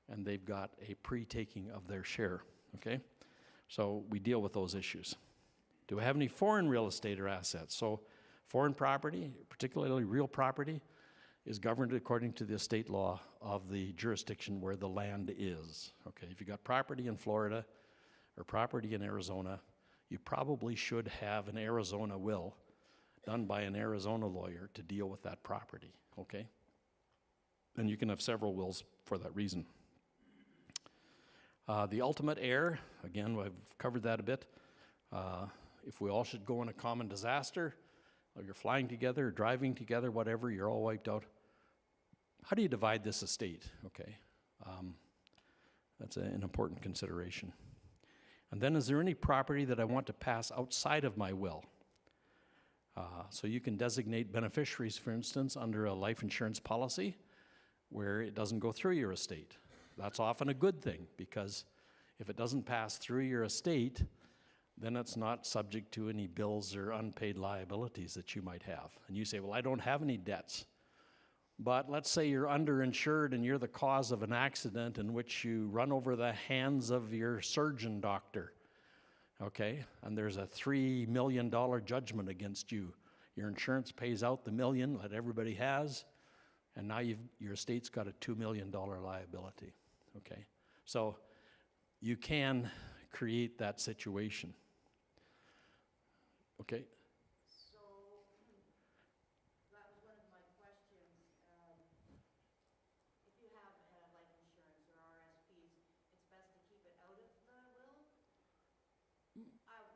and they've got a pre-taking of their share, okay? So we deal with those issues. Do I have any foreign real estate or assets? So foreign property, particularly real property, is governed according to the estate law of the jurisdiction where the land is. Okay, if you got property in Florida or property in Arizona, you probably should have an Arizona will done by an Arizona lawyer to deal with that property, okay? And you can have several wills for that reason. The ultimate heir, again, I've covered that a bit. If we all should go in a common disaster, or you're flying together, or driving together, whatever, you're all wiped out. How do you divide this estate? Okay, that's an important consideration. And then, is there any property that I want to pass outside of my will? So you can designate beneficiaries, for instance, under a life insurance policy where it doesn't go through your estate. That's often a good thing, because if it doesn't pass through your estate, then it's not subject to any bills or unpaid liabilities that you might have. And you say, well, I don't have any debts. But let's say you're underinsured and you're the cause of an accident in which you run over the hands of your surgeon doctor, okay? And there's a $3 million judgment against you. Your insurance pays out the $1 million that everybody has, and now your estate's got a $2 million liability, okay? So you can create that situation. Okay. So that was one of my questions. If you have life insurance or RSPs, it's best to keep it out of the will?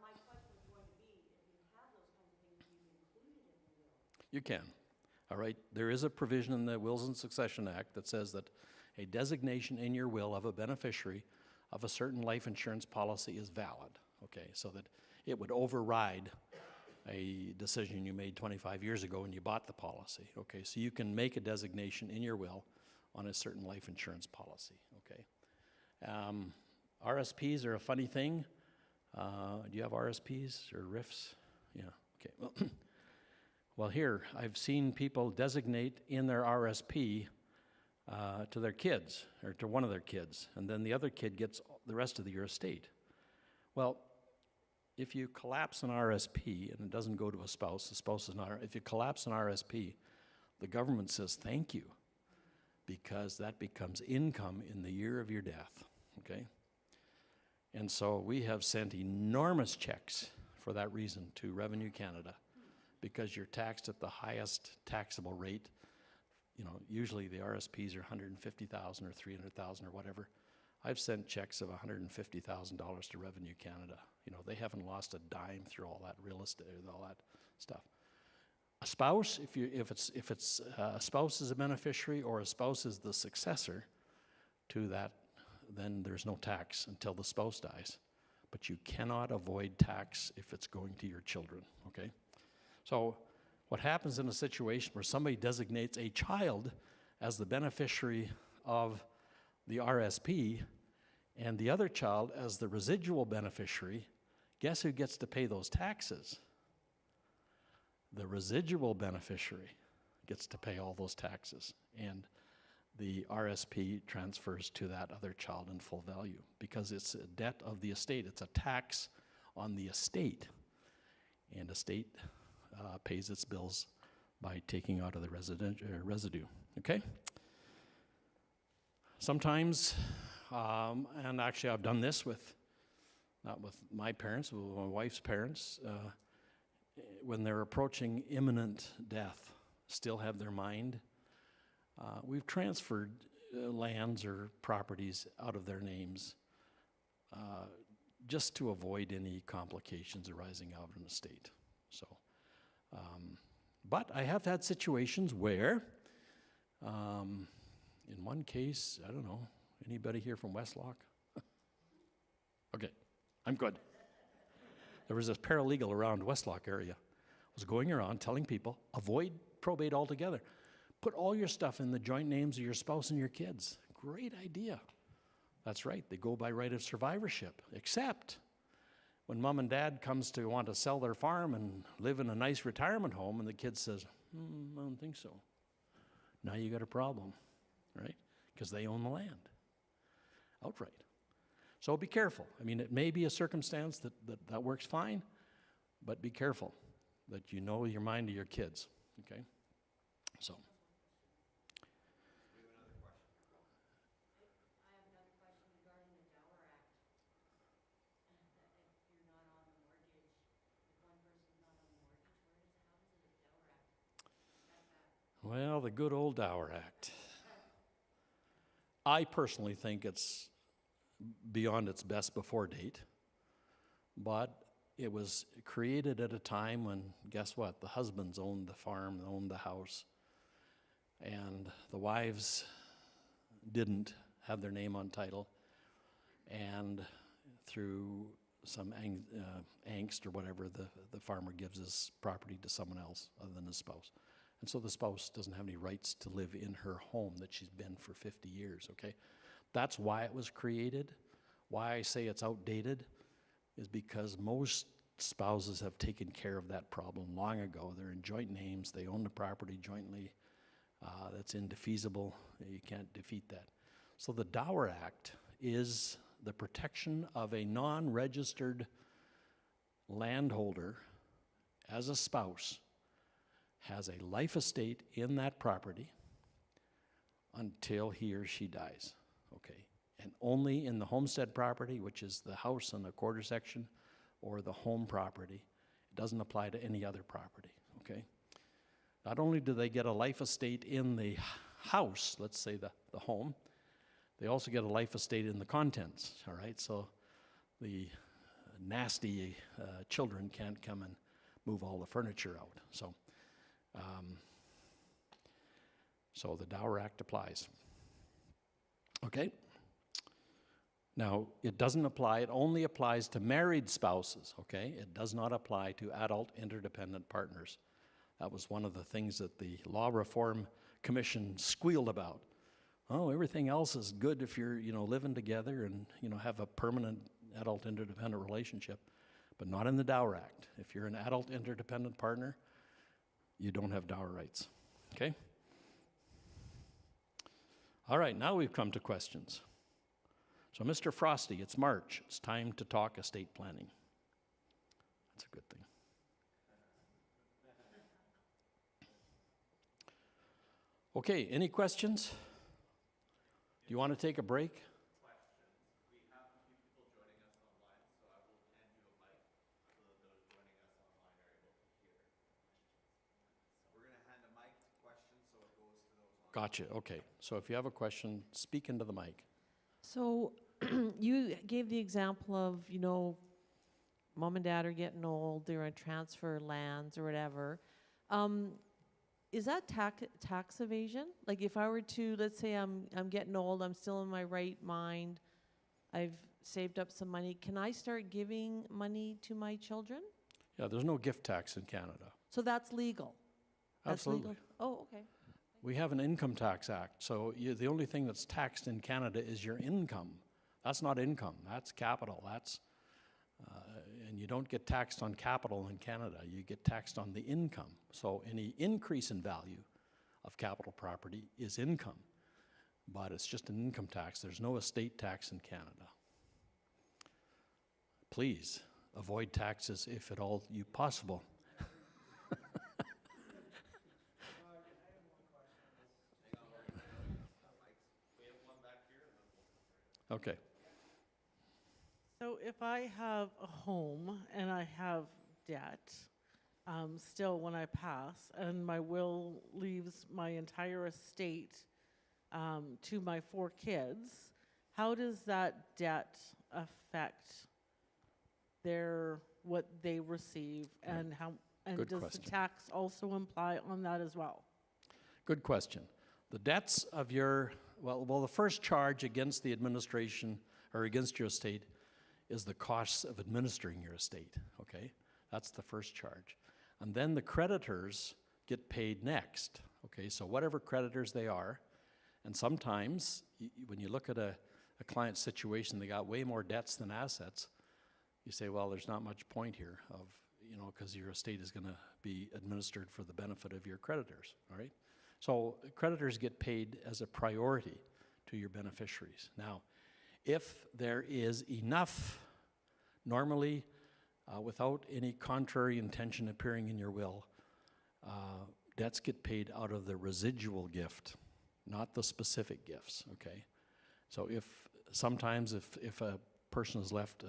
My question was going to be, if you have those kinds of things, do you include it in the will? You can. All right. There is a provision in the Wills and Succession Act that says that a designation in your will of a beneficiary of a certain life insurance policy is valid. Okay, so that it would override a decision you made 25 years ago when you bought the policy. Okay, so you can make a designation in your will on a certain life insurance policy. Okay, RSPs are a funny thing. Do you have RSPs or RIFs? Yeah. Okay. Well, here I've seen people designate in their RSP to their kids or to one of their kids, and then the other kid gets the rest of your estate. Well, if you collapse an RSP and it doesn't go to a spouse, the spouse is not, if you collapse an RSP, the government says thank you, because that becomes income in the year of your death, okay? And so we have sent enormous checks for that reason to Revenue Canada, because you're taxed at the highest taxable rate. You know, usually the RSPs are $150,000 or $300,000 or whatever. I've sent checks of $150,000 to Revenue Canada. You know, they haven't lost a dime through all that real estate, all that stuff. A spouse, if it's a spouse is a beneficiary or a spouse is the successor to that, then there's no tax until the spouse dies. But you cannot avoid tax if it's going to your children, okay? So what happens in a situation where somebody designates a child as the beneficiary of the RSP and the other child as the residual beneficiary, guess who gets to pay those taxes? The residual beneficiary gets to pay all those taxes, and the RSP transfers to that other child in full value because it's a debt of the estate. It's a tax on the estate, and estate pays its bills by taking out of the residue, okay? Sometimes, and actually I've done this with, not with my parents, but with my wife's parents, when they're approaching imminent death, still have their mind. We've transferred lands or properties out of their names just to avoid any complications arising out of an estate. So, but I have had situations where, in one case, I don't know, anybody here from Westlock? Okay, I'm good. There was this paralegal around Westlock area, was going around telling people, avoid probate altogether. Put all your stuff in the joint names of your spouse and your kids. Great idea. That's right, they go by right of survivorship, except when mom and dad comes to want to sell their farm and live in a nice retirement home and the kid says, I don't think so. Now you got a problem, right? Because they own the land outright. So be careful. I mean, it may be a circumstance that works fine, but be careful that you know your mind of your kids, okay? So. I have another question regarding the Dower Act. If you're not on the mortgage, if one person's not on the mortgage, how does the Dower Act affect that? Well, the good old Dower Act. I personally think it's beyond its best before date, but it was created at a time when, guess what, the husbands owned the farm, owned the house, and the wives didn't have their name on title, and through some angst or whatever, the farmer gives his property to someone else other than his spouse. And so the spouse doesn't have any rights to live in her home that she's been for 50 years, okay? That's why it was created. Why I say it's outdated is because most spouses have taken care of that problem long ago. They're in joint names, they own the property jointly. That's indefeasible. You can't defeat that. So the Dower Act is the protection of a non-registered landholder as a spouse has a life estate in that property until he or she dies, okay? And only in the homestead property, which is the house and the quarter section, or the home property. It doesn't apply to any other property, okay? Not only do they get a life estate in the house, let's say the home, they also get a life estate in the contents, all right? So the nasty children can't come and move all the furniture out. So the Dower Act applies. Okay? Now, it doesn't apply, it only applies to married spouses, okay? It does not apply to adult interdependent partners. That was one of the things that the Law Reform Commission squealed about. Oh, everything else is good if you're, living together and, have a permanent adult interdependent relationship, but not in the Dower Act. If you're an adult interdependent partner, you don't have dower rights, okay? All right, now we've come to questions. So, Mr. Frosty, it's March. It's time to talk estate planning. That's a good thing. Okay, any questions? Do you want to take a break? Gotcha, okay. So if you have a question, speak into the mic. So you gave the example of, you know, mom and dad are getting old, they're going to transfer lands or whatever. Is that tax evasion? Like if I were to, let's say I'm getting old, I'm still in my right mind, I've saved up some money, can I start giving money to my children? Yeah, there's no gift tax in Canada. So that's legal? That's Absolutely. legal? Oh, okay. We have an income tax act, so the only thing that's taxed in Canada is your income. That's not income, that's capital. And you don't get taxed on capital in Canada, you get taxed on the income. So any increase in value of capital property is income, but it's just an income tax. There's no estate tax in Canada. Please avoid taxes if at all you possible. Okay. So if I have a home and I have debt, still when I pass, and my will leaves my entire estate to my 4 kids, how does that debt affect what they receive, and Good does question. the tax also imply on that as well? Good question. The debts of your, well, the first charge against the administration or against your estate is the costs of administering your estate, okay? That's the first charge. And then the creditors get paid next, okay? So whatever creditors they are, and sometimes when you look at a client's situation, they got way more debts than assets, you say, well, there's not much point here of, you know, because your estate is going to be administered for the benefit of your creditors, all right? So creditors get paid as a priority to your beneficiaries. Now, if there is enough, normally, without any contrary intention appearing in your will, debts get paid out of the residual gift, not the specific gifts, okay? So sometimes if a person is left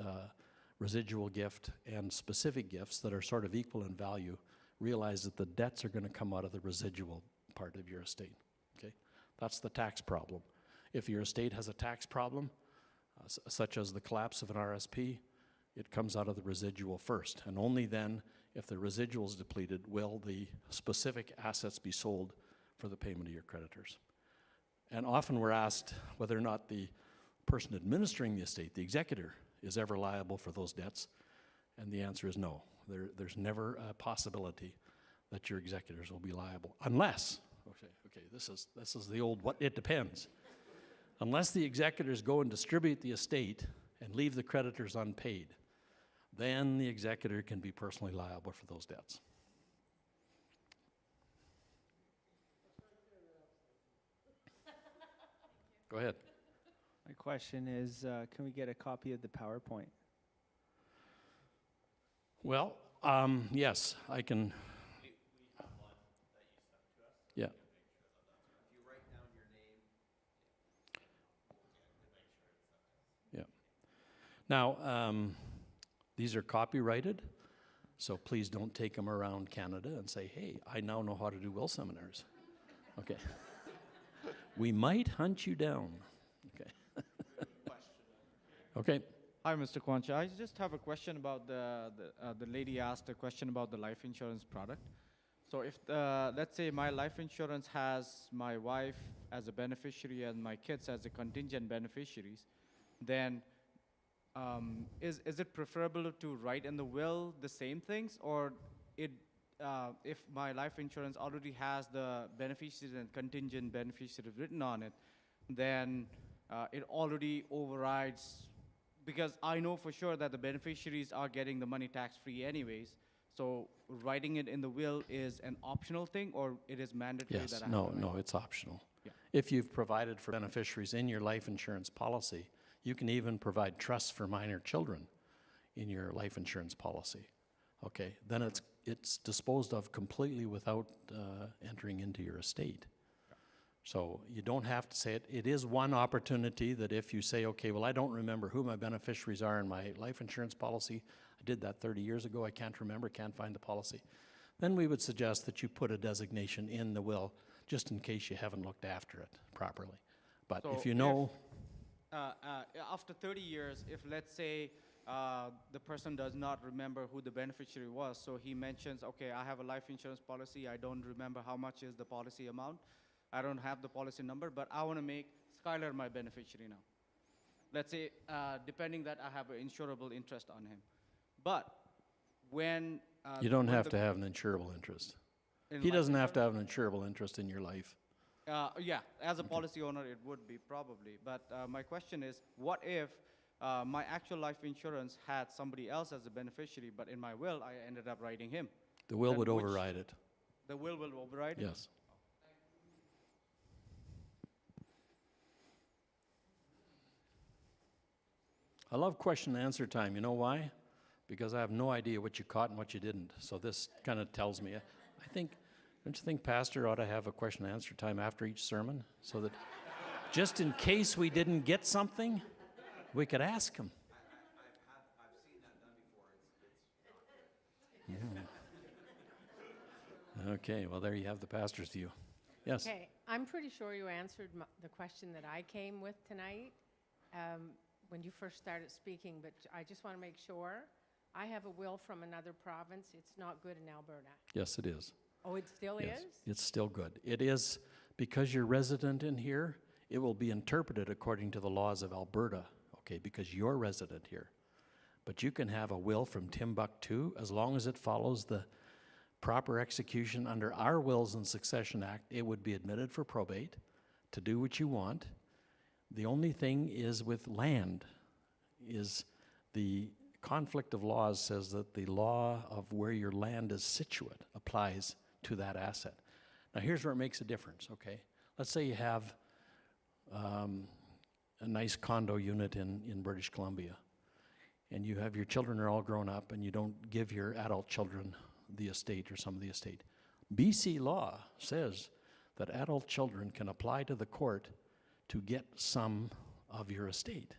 residual gift and specific gifts that are sort of equal in value, realize that the debts are going to come out of the residual part of your estate, okay? That's the tax problem. If your estate has a tax problem, such as the collapse of an RSP, it comes out of the residual first, and only then, if the residual is depleted, will the specific assets be sold for the payment of your creditors. And often we're asked whether or not the person administering the estate, the executor, is ever liable for those debts, and the answer is no. There's never a possibility that your executors will be liable, unless, okay, this is the old what, it depends. Unless the executors go and distribute the estate and leave the creditors unpaid, then the executor can be personally liable for those debts. Go ahead. My question is, can we get a copy of the PowerPoint? Well, yes, I can. Yeah. Yeah. Now, these are copyrighted, so please don't take them around Canada and say, hey, I now know how to do will seminars. Okay. We might hunt you down. Okay. Okay. Hi, Mr. Kwancha. I just have a question about the lady asked a question about the life insurance product. So if, let's say my life insurance has my wife as a beneficiary and my kids as a contingent beneficiaries, then is it preferable to write in the will the same things, or if my life insurance already has the beneficiaries and contingent beneficiaries written on it, then it already overrides, because I know for sure that the beneficiaries are getting the money tax-free anyways, so writing it in the will is an optional thing, or it is mandatory Yes, that I have no, to write no, it? it's optional. Yeah. If you've provided for beneficiaries in your life insurance policy, you can even provide trusts for minor children in your life insurance policy. Okay, then it's disposed of completely without entering into your estate. So you don't have to say it. It is one opportunity that if you say, okay, well, I don't remember who my beneficiaries are in my life insurance policy, I did that 30 years ago, I can't remember, can't find the policy, then we would suggest that you put a designation in the will just in case you haven't looked after it properly. But So if you know, after 30 years, if let's say the person does not remember who the beneficiary was, so he mentions, okay, I have a life insurance policy, I don't remember how much is the policy amount, I don't have the policy number, but I want to make Skylar my beneficiary now. Let's say, depending that I have an insurable interest on him. But when You don't when have the- to have an insurable interest. in He life doesn't have to insurance- have an insurable interest in your life. Yeah, as a policy owner, it would be probably. But my question is, what if my actual life insurance had somebody else as a beneficiary, but in my will, I ended up writing him? The will Then would which- override it. The will override? it? Yes. I love question and answer time. You know why? Because I have no idea what you caught and what you didn't. So this kind of tells me. I think, don't you think Pastor ought to have a question and answer time after each sermon? So that just in case we didn't get something, we could ask him. Okay, well, there you have the pastor's view. Yes? Okay, I'm pretty sure you answered the question that I came with tonight when you first started speaking, but I just want to make sure. I have a will from another province. It's not good in Alberta. Yes, it is. Oh, it still Yes, is? it's still good. It is, because you're resident in here, it will be interpreted according to the laws of Alberta, okay, because you're resident here. But you can have a will from Timbuktu as long as it follows the proper execution under our Wills and Succession Act. It would be admitted for probate to do what you want. The only thing is with land is the conflict of laws says that the law of where your land is situate applies to that asset. Now here's where it makes a difference, okay? Let's say you have a nice condo unit in British Columbia, and you have your children are all grown up and you don't give your adult children the estate or some of the estate. BC law says that adult children can apply to the court to get some of your estate.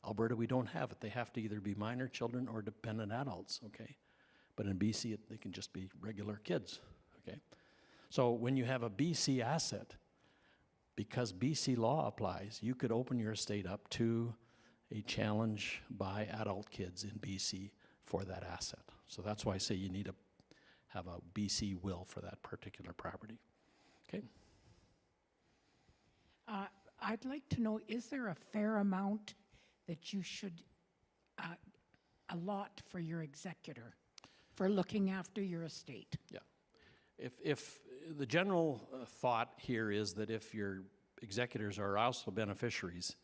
Alberta, we don't have it. They have to either be minor children or dependent adults, okay? But in BC, they can just be regular kids, okay? So when you have a BC asset, because BC law applies, you could open your estate up to a challenge by adult kids in BC for that asset. So that's why I say you need to have a BC will for that particular property, okay? I'd like to know, is there a fair amount that you should allot for your executor for looking after your estate? Yeah. If the general thought here is that if your executors are also beneficiaries,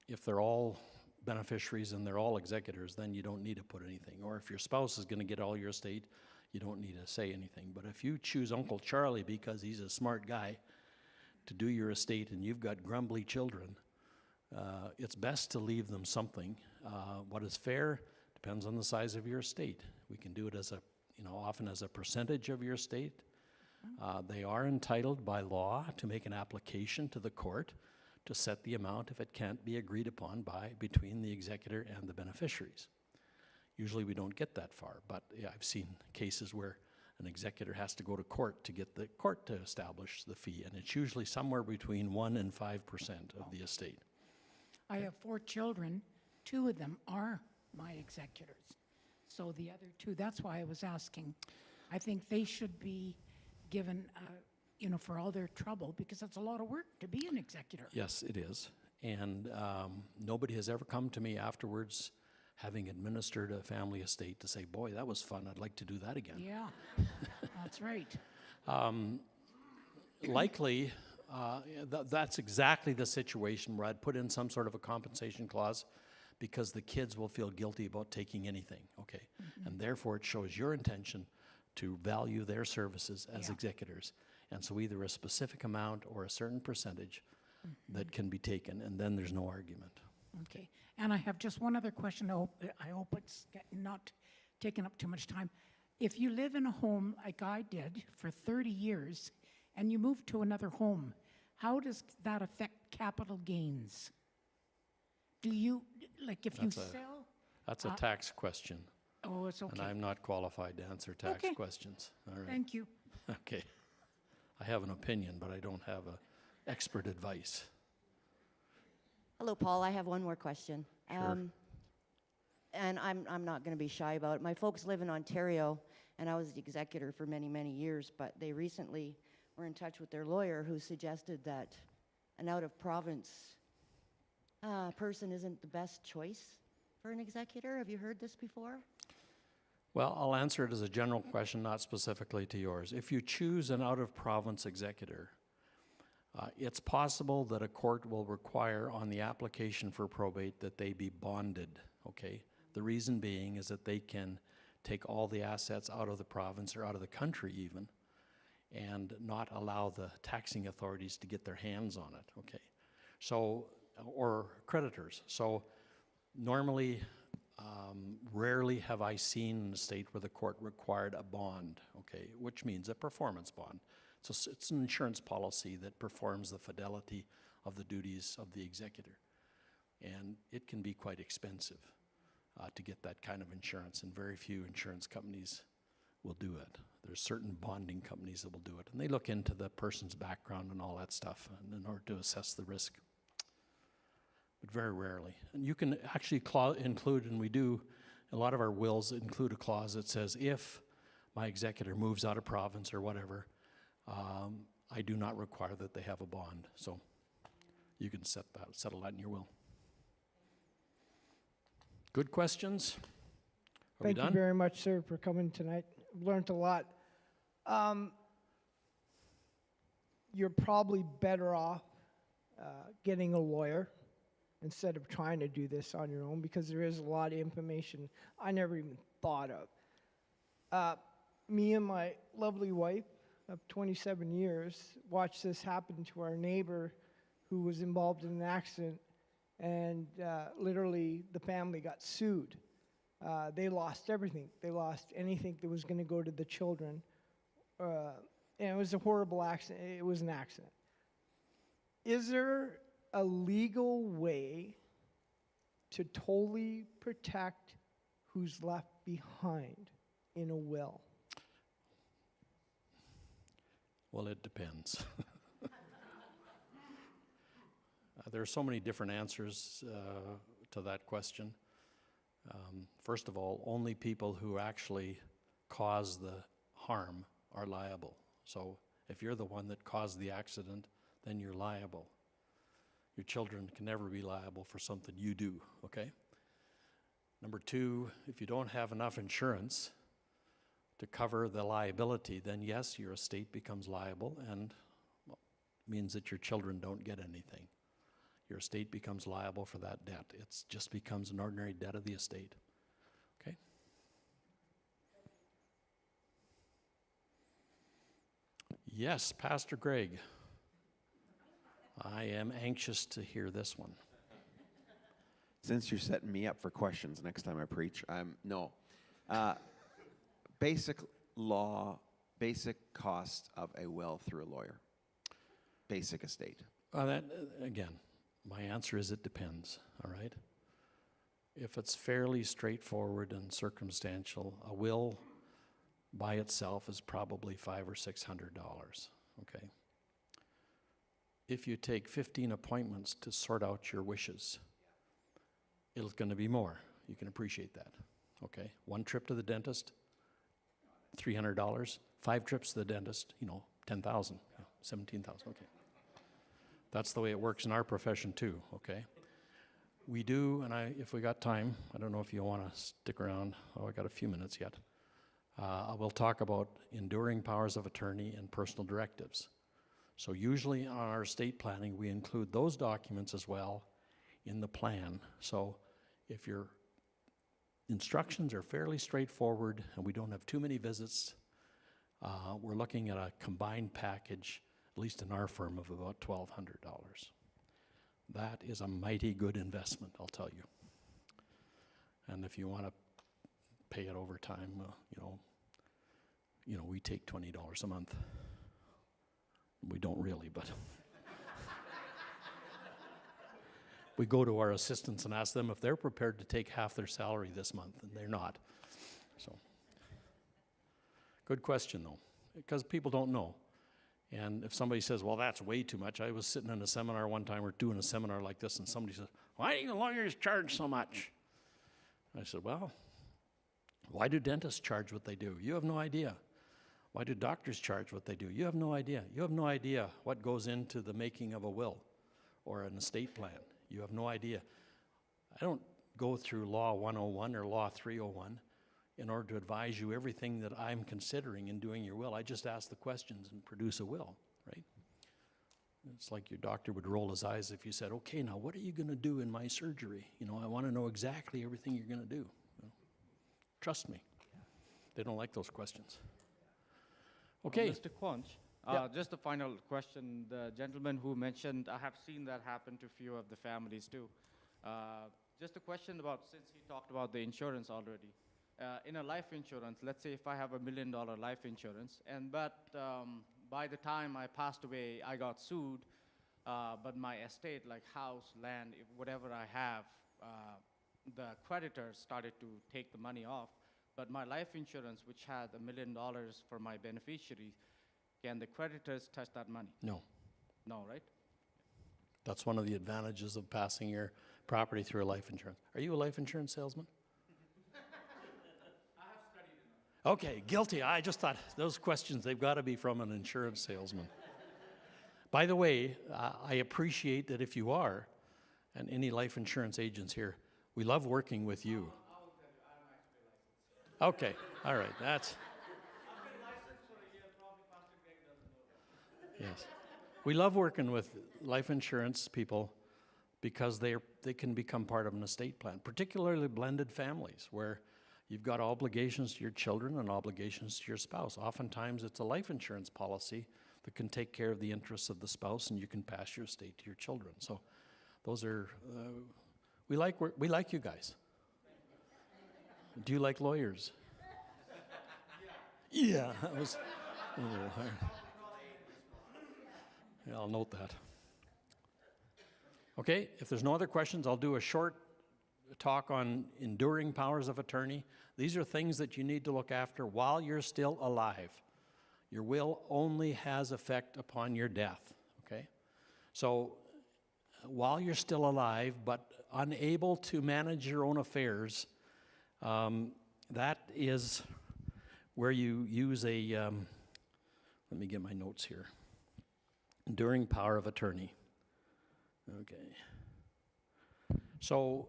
if they're all beneficiaries and they're all executors, then you don't need to put anything. Or if your spouse is going to get all your estate, you don't need to say anything. But if you choose Uncle Charlie because he's a smart guy to do your estate and you've got grumbly children, it's best to leave them something. What is fair depends on the size of your estate. We can do it as a, often as a percentage of your estate. They are entitled by law to make an application to the court to set the amount if it can't be agreed upon between the executor and the beneficiaries. Usually we don't get that far, but yeah, I've seen cases where an executor has to go to court to get the court to establish the fee, and it's usually somewhere between 1% and 5% of the estate. I have 4 children. 2 of them are my executors. So the other 2, that's why I was asking. I think they should be given, for all their trouble, because it's a lot of work to be an executor. Yes, it is. And nobody has ever come to me afterwards, having administered a family estate, to say, boy, that was fun, I'd like to do that again. Yeah, that's right. Likely, that's exactly the situation where I'd put in some sort of a compensation clause because the kids will feel guilty about taking anything, okay? And therefore, it shows your intention to value their services as executors. And so either a specific amount or a certain percentage that can be taken, and then there's no argument. Okay. And I have just one other question. I hope it's not taking up too much time. If you live in a home like I did for 30 years and you move to another home, how does that affect capital gains? Do you, like if you That's a- sell? That's a tax question, Oh, it's and okay. I'm not qualified to answer tax Okay. questions. All right. Thank you. Okay. I have an opinion, but I don't have expert advice. Hello, Paul. I have one more question. Sure. And I'm not going to be shy about it. My folks live in Ontario, and I was the executor for many, many years, but they recently were in touch with their lawyer who suggested that an out-of-province person isn't the best choice for an executor. Have you heard this before? Well, I'll answer it as a general question, not specifically to yours. If you choose an out-of-province executor, it's possible that a court will require on the application for probate that they be bonded, okay? The reason being is that they can take all the assets out of the province or out of the country even, and not allow the taxing authorities to get their hands on it, okay? So, or creditors. So normally, rarely have I seen a state where the court required a bond, okay, which means a performance bond. So it's an insurance policy that performs the fidelity of the duties of the executor. And it can be quite expensive to get that kind of insurance, and very few insurance companies will do it. There's certain bonding companies that will do it, and they look into the person's background and all that stuff in order to assess the risk. But very rarely. And you can actually include, and we do, a lot of our wills include a clause that says, if my executor moves out of province or whatever, I do not require that they have a bond. So you can settle that in your will. Good questions? Are we Thank done? you very much, sir, for coming tonight. I've learned a lot. You're probably better off getting a lawyer instead of trying to do this on your own, because there is a lot of information I never even thought of. Me and my lovely wife of 27 years watched this happen to our neighbor who was involved in an accident, and literally the family got sued. They lost everything. They lost anything that was going to go to the children. And it was a horrible accident. It was an accident. Is there a legal way to totally protect who's left behind in a will? Well, it depends. There are so many different answers to that question. First of all, only people who actually cause the harm are liable. So if you're the one that caused the accident, then you're liable. Your children can never be liable for something you do, okay? Number two, if you don't have enough insurance to cover the liability, then yes, your estate becomes liable, and well, means that your children don't get anything. Your estate becomes liable for that debt. It just becomes an ordinary debt of the estate. Okay? Yes, Pastor Greg. I am anxious to hear this one. Since you're setting me up for questions next time I preach, no. Basic law, basic cost of a will through a lawyer. Basic estate. Again, my answer is it depends, all right? If it's fairly straightforward and circumstantial, a will by itself is probably $500 or $600, okay? If you take 15 appointments to sort out your wishes, it's going to be more. You can appreciate that, okay? One trip to the dentist, $300. 5 trips to the dentist, $10,000, $17,000, okay. That's the way it works in our profession too, okay? We do, and if we got time, I don't know if you want to stick around. Oh, I got a few minutes yet. I will talk about enduring powers of attorney and personal directives. So usually on our estate planning, we include those documents as well in the plan. So if your instructions are fairly straightforward and we don't have too many visits, we're looking at a combined package, at least in our firm, of about $1,200. That is a mighty good investment, I'll tell you. And if you want to pay it over time, we take $20 a month. We don't really, but we go to our assistants and ask them if they're prepared to take half their salary this month, and they're not. So, good question though, because people don't know. And if somebody says, well, that's way too much. I was sitting in a seminar one time, we're doing a seminar like this, and somebody says, why do lawyers charge so much? I said, well, why do dentists charge what they do? You have no idea. Why do doctors charge what they do? You have no idea. You have no idea what goes into the making of a will or an estate plan. You have no idea. I don't go through Law 101 or Law 301 in order to advise you everything that I'm considering in doing your will. I just ask the questions and produce a will, right? It's like your doctor would roll his eyes if you said, okay, now what are you going to do in my surgery? You know, I want to know exactly everything you're going to do. You know, trust me. They don't like those questions. Okay. Mr. Quanch, Yeah. just the final question. The gentleman who mentioned, I have seen that happen to a few of the families too. Just a question about, since he talked about the insurance already. In a life insurance, let's say if I have $1 million life insurance, but by the time I passed away, I got sued, but my estate, like house, land, whatever I have, the creditors started to take the money off. But my life insurance, which had $1 million for my beneficiaries, can the creditors touch that money? No. No, right? That's one of the advantages of passing your property through a life insurance. Are you a life insurance salesman? I have studied it. Okay, guilty. I just thought those questions, they've got to be from an insurance salesman. By the way, I appreciate that if you are, and any life insurance agents here, we love working with you. Okay, all right, that's... Yes. We love working with life insurance people because they can become part of an estate plan, particularly blended families where you've got obligations to your children and obligations to your spouse. Oftentimes it's a life insurance policy that can take care of the interests of the spouse and you can pass your estate to your children. So those are, we like you guys. Do you like lawyers? Yeah, that was a little hard. Yeah, I'll note that. Okay, if there's no other questions, I'll do a short talk on enduring powers of attorney. These are things that you need to look after while you're still alive. Your will only has effect upon your death, okay? So while you're still alive but unable to manage your own affairs, that is where you use a, let me get my notes here. Enduring power of attorney. Okay. So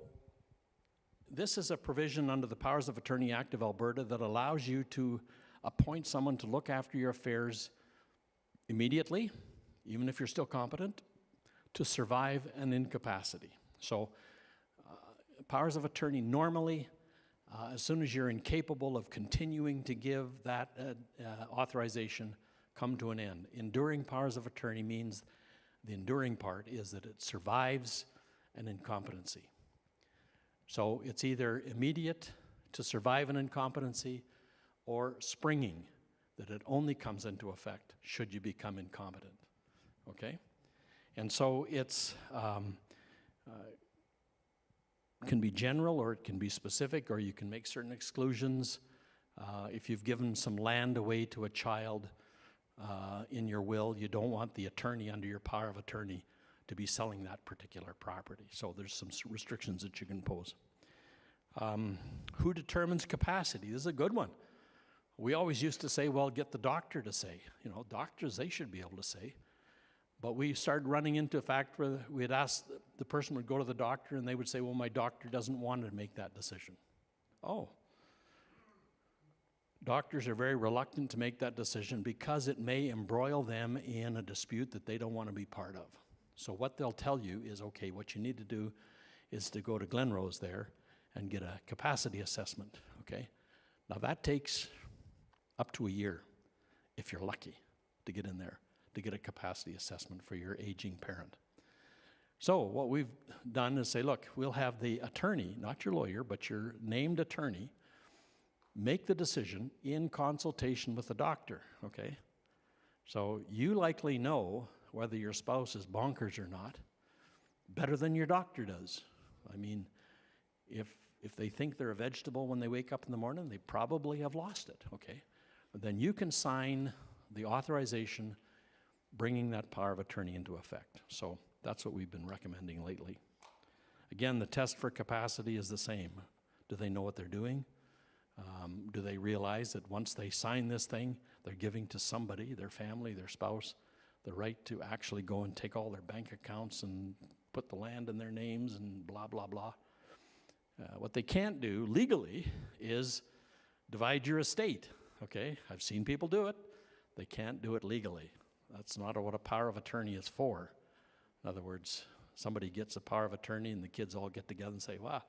this is a provision under the Powers of Attorney Act of Alberta that allows you to appoint someone to look after your affairs immediately, even if you're still competent, to survive an incapacity. So powers of attorney normally, as soon as you're incapable of continuing to give that authorization, come to an end. Enduring powers of attorney means the enduring part is that it survives an incompetency. So it's either immediate to survive an incompetency or springing, that it only comes into effect should you become incompetent, okay? And so it's, can be general or it can be specific, or you can make certain exclusions. If you've given some land away to a child in your will, you don't want the attorney under your power of attorney to be selling that particular property. So there's some restrictions that you can pose. Who determines capacity? This is a good one. We always used to say, well, get the doctor to say. You know, doctors, they should be able to say. But we started running into a fact where we'd ask, the person would go to the doctor and they would say, well, my doctor doesn't want to make that decision. Oh. Doctors are very reluctant to make that decision because it may embroil them in a dispute that they don't want to be part of. So what they'll tell you is, okay, what you need to do is to go to Glenrose there and get a capacity assessment, okay? Now that takes up to a year, if you're lucky, to get in there, to get a capacity assessment for your aging parent. So what we've done is say, look, we'll have the attorney, not your lawyer, but your named attorney, make the decision in consultation with the doctor, okay? So you likely know whether your spouse is bonkers or not better than your doctor does. I mean, if they think they're a vegetable when they wake up in the morning, they probably have lost it, okay? But then you can sign the authorization bringing that power of attorney into effect. So that's what we've been recommending lately. Again, the test for capacity is the same. Do they know what they're doing? Do they realize that once they sign this thing, they're giving to somebody, their family, their spouse, the right to actually go and take all their bank accounts and put the land in their names and blah, blah, blah. What they can't do legally is divide your estate, okay? I've seen people do it. They can't do it legally. That's not what a power of attorney is for. In other words, somebody gets a power of attorney and the kids all get together and say, wow,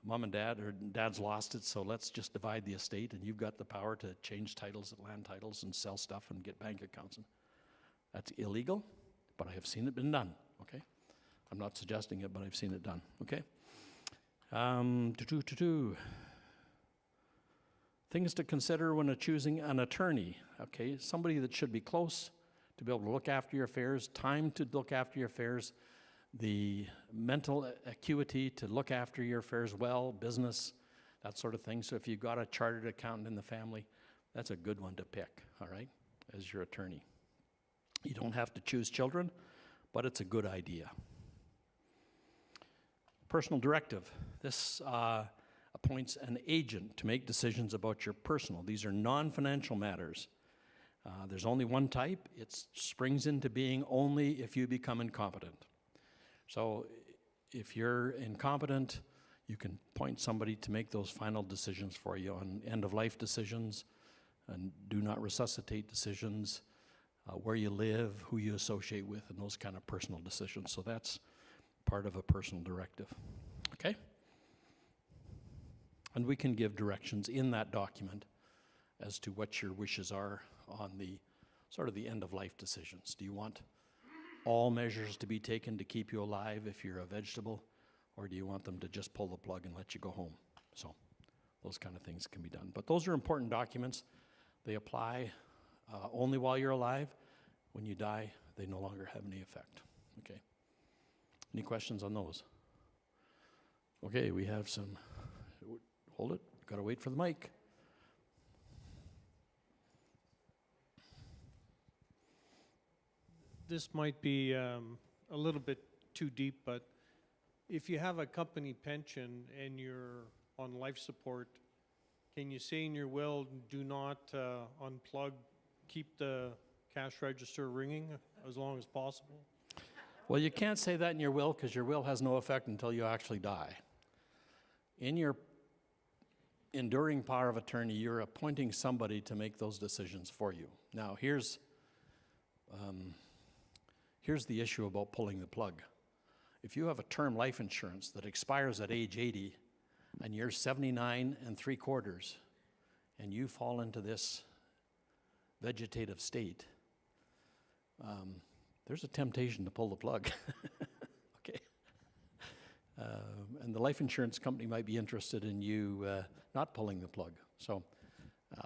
mom and dad, or dad's lost it, so let's just divide the estate, and you've got the power to change titles at land titles and sell stuff and get bank accounts. That's illegal, but I have seen it been done, okay? I'm not suggesting it, but I've seen it done, okay? Things to consider when choosing an attorney, okay? Somebody that should be close to be able to look after your affairs, time to look after your affairs, the mental acuity to look after your affairs well, business, that sort of thing. So if you've got a chartered accountant in the family, that's a good one to pick, all right, as your attorney. You don't have to choose children, but it's a good idea. Personal directive. This appoints an agent to make decisions about your personal. These are non-financial matters. There's only one type. It springs into being only if you become incompetent. So if you're incompetent, you can appoint somebody to make those final decisions for you on end-of-life decisions and do not resuscitate decisions, where you live, who you associate with, and those kind of personal decisions. So that's part of a personal directive, okay? And we can give directions in that document as to what your wishes are on the sort of the end-of-life decisions. Do you want all measures to be taken to keep you alive if you're a vegetable, or do you want them to just pull the plug and let you go home? So those kind of things can be done. But those are important documents. They apply only while you're alive. When you die, they no longer have any effect, okay? Any questions on those? Okay, we have some, hold it, gotta wait for the mic. This might be a little bit too deep, but if you have a company pension and you're on life support, can you say in your will, do not unplug, keep the cash register ringing as long as possible? Well, you can't say that in your will because your will has no effect until you actually die. In your enduring power of attorney, you're appointing somebody to make those decisions for you. Now, here's the issue about pulling the plug. If you have a term life insurance that expires at age 80 and you're 79 3/4 and you fall into this vegetative state, there's a temptation to pull the plug, okay? And the life insurance company might be interested in you not pulling the plug. So,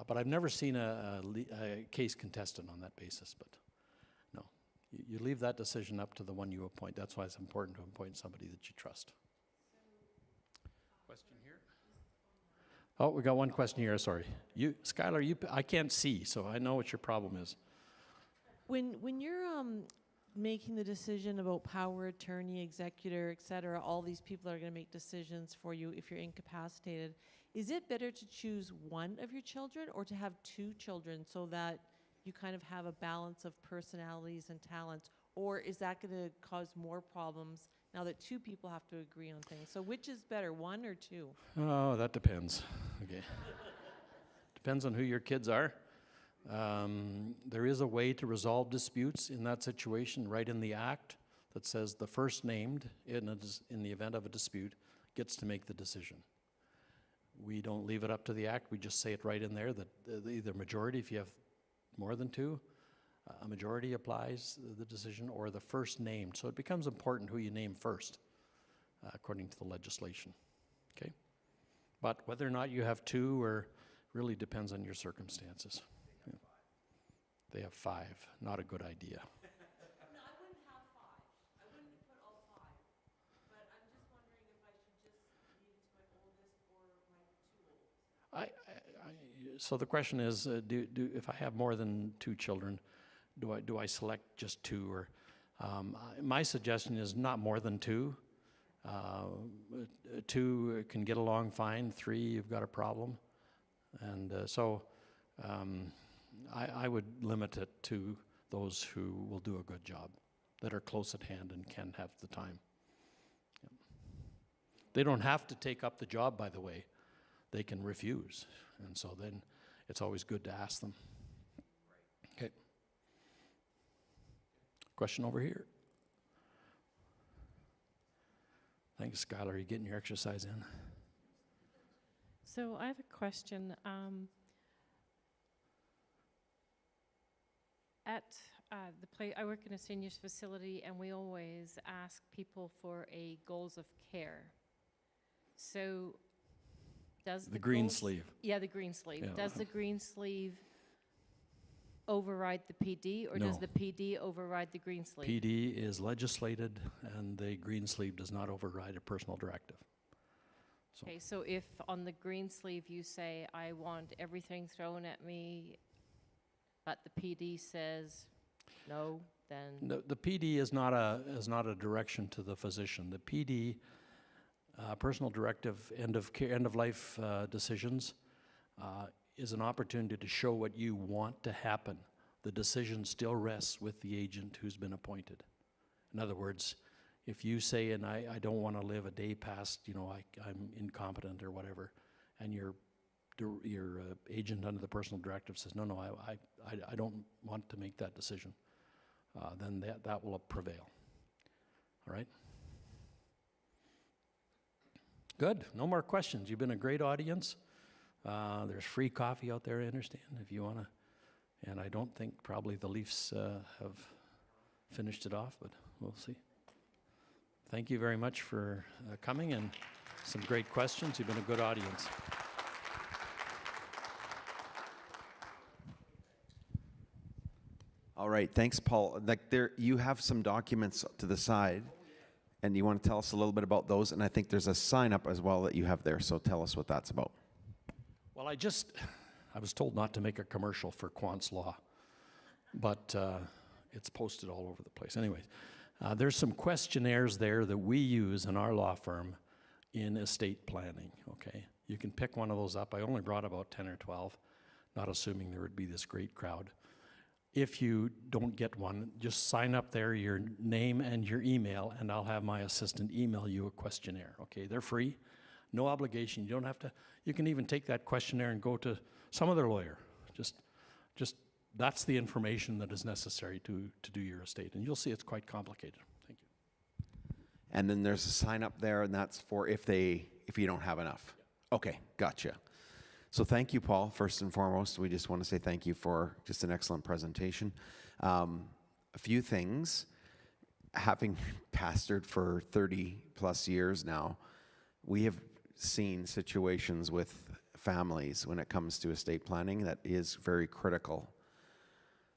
but I've never seen a case contested on that basis, but no. You leave that decision up to the one you appoint. That's why it's important to appoint somebody that you trust. Question here? Oh, we got one question here, sorry. Skylar, I can't see, so I know what your problem is. When you're making the decision about power attorney, executor, et cetera, all these people are going to make decisions for you if you're incapacitated. Is it better to choose one of your children or to have two children so that you kind of have a balance of personalities and talents? Or is that going to cause more problems now that two people have to agree on things? So which is better, one or two? Oh, that depends. Okay. Depends on who your kids are. There is a way to resolve disputes in that situation right in the Act that says the first named, in the event of a dispute, gets to make the decision. We don't leave it up to the Act. We just say it right in there that either majority, if you have more than two, a majority applies the decision, or the first named. So it becomes important who you name first, according to the legislation. Okay? But whether or not you have two really depends on your circumstances. They have 5. Not a good idea. No, I wouldn't have 5. I wouldn't put all 5. But I'm just wondering if I should just leave it to my oldest or my 2 oldest. So the question is, if I have more than 2 children, do I select just 2 or my suggestion is not more than 2. 2 can get along fine. 3, you've got a problem, and I would limit it to those who will do a good job, that are close at hand and can have the time. Yep. They don't have to take up the job, by the way. They can refuse, and so then it's always good to ask them. Okay. Question over here. Thanks, Skylar. You getting your exercise in? So I have a question. At the place, I work in a seniors facility, and we always ask people for a goals of care. So does The green goals- sleeve. Yeah, the green sleeve. Yeah. Does the green sleeve override the PD, or does No. the PD override the green sleeve? PD is legislated, and the green sleeve does not override a personal directive. So Okay, so if on the green sleeve you say, I want everything thrown at me, but the PD says no, then? the PD is not a direction to the physician. The PD, personal directive, end of life decisions, is an opportunity to show what you want to happen. The decision still rests with the agent who's been appointed. In other words, if you say, and I don't want to live a day past, I'm incompetent or whatever, and your agent under the personal directive says, no, I don't want to make that decision, then that will prevail. All right? Good. No more questions. You've been a great audience. There's free coffee out there, I understand, if you want to. And I don't think probably the Leafs have finished it off, but we'll see. Thank you very much for coming, and some great questions. You've been a good audience. All right, thanks, Paul. You have some documents to the side, and you want to tell us a little bit about those, and I think there's a sign up as well that you have there, so tell us what that's about. Well, I was told not to make a commercial for Quant's Law, but it's posted all over the place. Anyways, there's some questionnaires there that we use in our law firm in estate planning, okay? You can pick one of those up. I only brought about 10 or 12, not assuming there would be this great crowd. If you don't get one, just sign up there, your name and your email, and I'll have my assistant email you a questionnaire, okay? They're free, no obligation. You don't have to, you can even take that questionnaire and go to some other lawyer. Just that's the information that is necessary to do your estate, and you'll see it's quite complicated. Thank you. And then there's a sign up there, and that's for if you don't have enough. Okay, gotcha. So thank you, Paul, first and foremost. We just want to say thank you for just an excellent presentation. A few things. Having pastored for 30 plus years now, we have seen situations with families when it comes to estate planning that is very critical,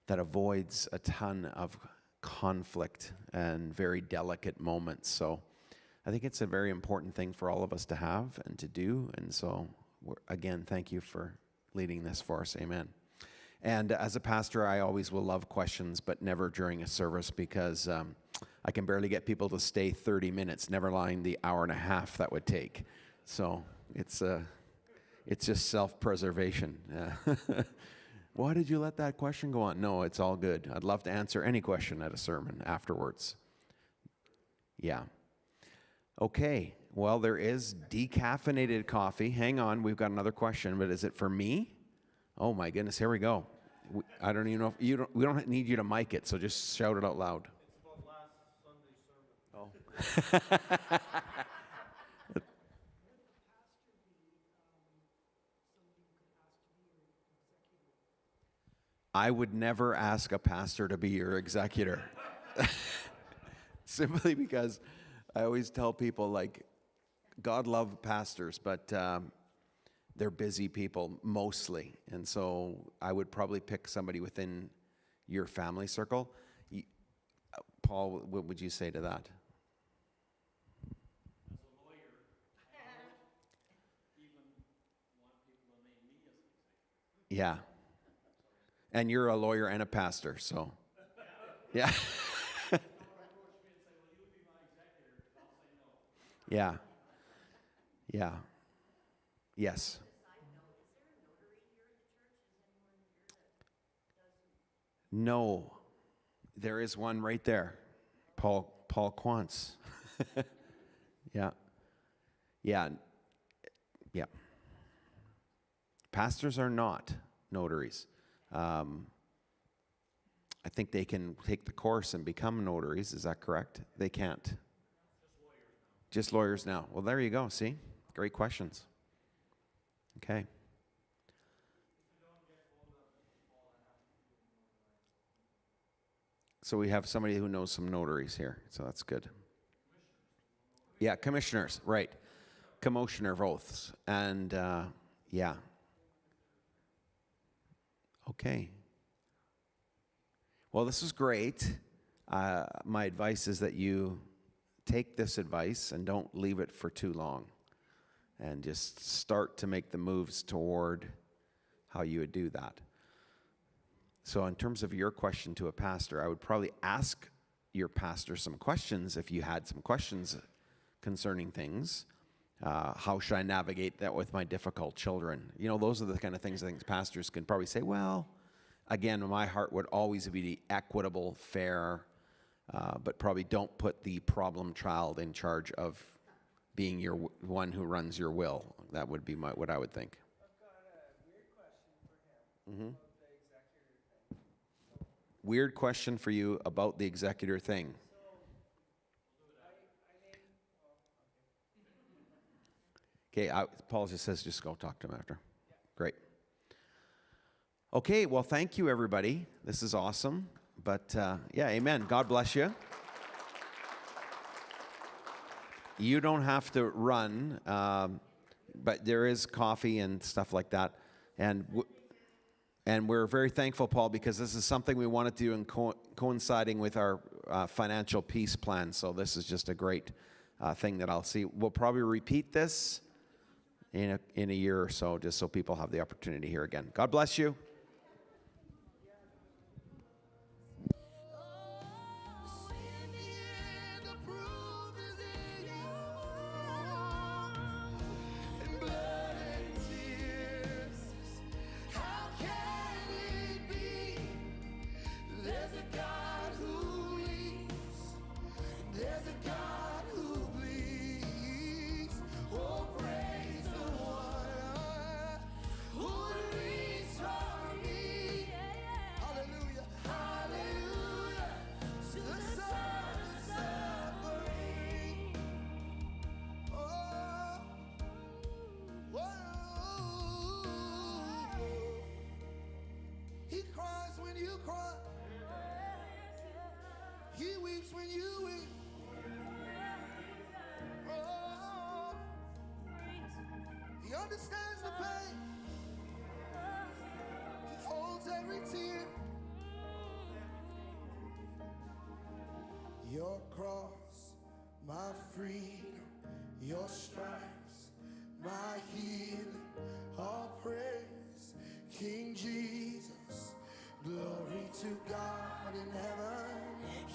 that avoids a ton of conflict and very delicate moments. So I think it's a very important thing for all of us to have and to do. And so again, thank you for leading this for us. Amen. And as a pastor, I always will love questions, but never during a service, because I can barely get people to stay 30 minutes, never mind the hour and a half that would take. So it's just self-preservation. Why did you let that question go on? No, it's all good. I'd love to answer any question at a sermon afterwards. Yeah. Okay. Well, there is decaffeinated coffee. Hang on, we've got another question, but is it for me? Oh my goodness, here we go. I don't even know if we don't need you to mic it, so just shout it out loud. It's about last Sunday's sermon. Oh. I would never ask a pastor to be your executor. Simply because I always tell people, like, God love pastors, but they're busy people mostly. And so I would probably pick somebody within your family circle. Paul, what would you say to that? As a lawyer, I don't even want people to name me as an executive. Yeah. And you're a lawyer and a pastor, so. Yeah. Yeah. Yeah. Yes. No. There is one right there. Paul Quantz. Yeah. Yeah. Yeah. Pastors are not notaries. I think they can take the course and become notaries. Is that correct? They can't. Just lawyers now. Well, there you go. See? Great questions. Okay. So we have somebody who knows some notaries here, so that's good. Yeah, commissioners, right. Commissioner of oaths. And yeah. Okay. Well, this is great. My advice is that you take this advice and don't leave it for too long. And just start to make the moves toward how you would do that. So in terms of your question to a pastor, I would probably ask your pastor some questions if you had some questions concerning things. How should I navigate that with my difficult children? You know, those are the kind of things I think pastors can probably say, well, again, my heart would always be the equitable, fair, but probably don't put the problem child in charge of being your one who runs your will. That would be what I would think. I've got a weird question for him. Mm-hmm. Weird question for you about the executor thing. Okay, Paul just says just go talk to him after. Great. Okay, well, thank you, everybody. This is awesome. But, yeah, amen. God bless you. You don't have to run, but there is coffee and stuff like that. And we're very thankful, Paul, because this is something we wanted to do in coinciding with our financial peace plan. So this is just a great thing that I'll see. We'll probably repeat this in a year or so, just so people have the opportunity to hear again. God bless you. He cries when you cry. He weeps when you weep. Oh, he understands the pain. He holds every tear. Your cross, my freedom, your stripes, my healing, all praise, King Jesus, glory to God in heaven.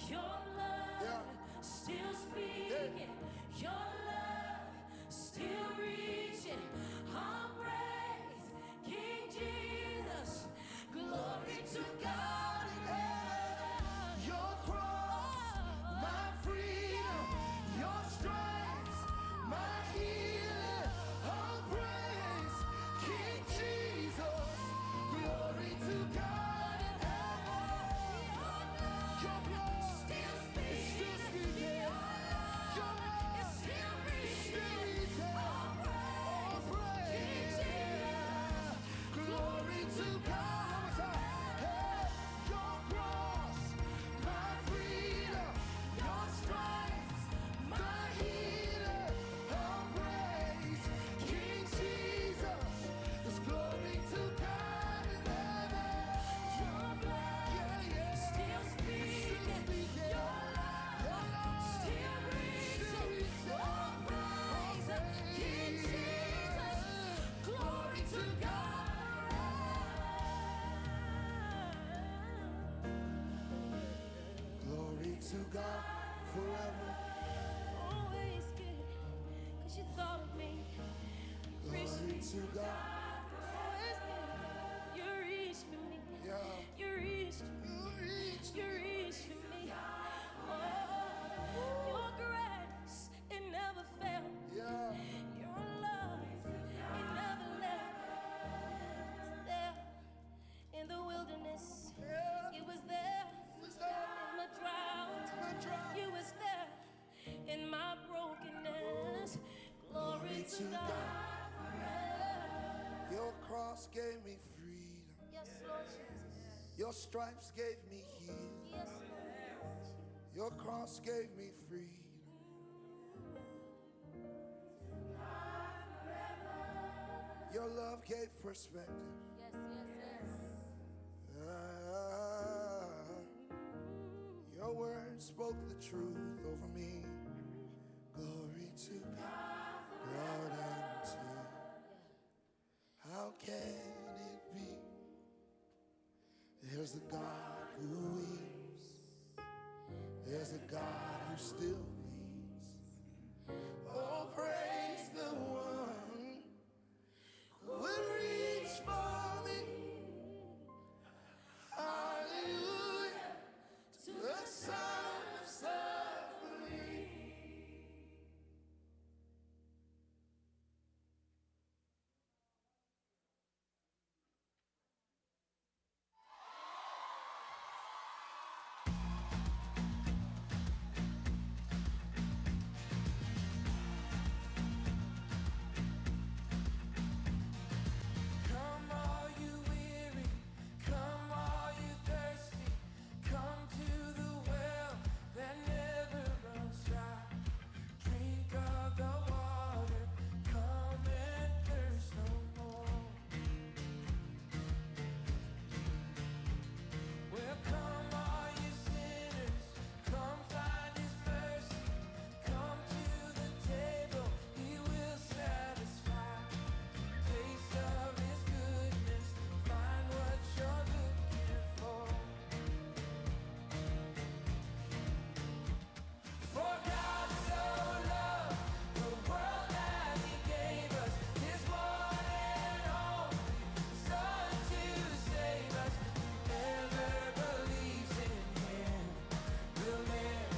Your love still speaking, your love still reaching, all praise, King Jesus, glory to God in heaven. Your cross, my freedom, your stripes, my healing, all praise, King Jesus, glory to God in heaven. Your blood to God forever. Always good, 'cause you thought of me. Glory to God. Always good. You reached for me. You reached for me. You reached for me. Oh, your grace, it never failed. Your love, it never left. It's there in the wilderness. You was there in my drought. You was there in my brokenness. Glory to God forever. Your cross gave me freedom. Yes, Lord Jesus. Your stripes gave me healing. Yes, Lord. Your cross gave me freedom. Your love gave perspective. Yes, yes, yes. Your word spoke the truth over me. Glory to God, Lord, and to how can it be? There's a God who weeps. There's a God who still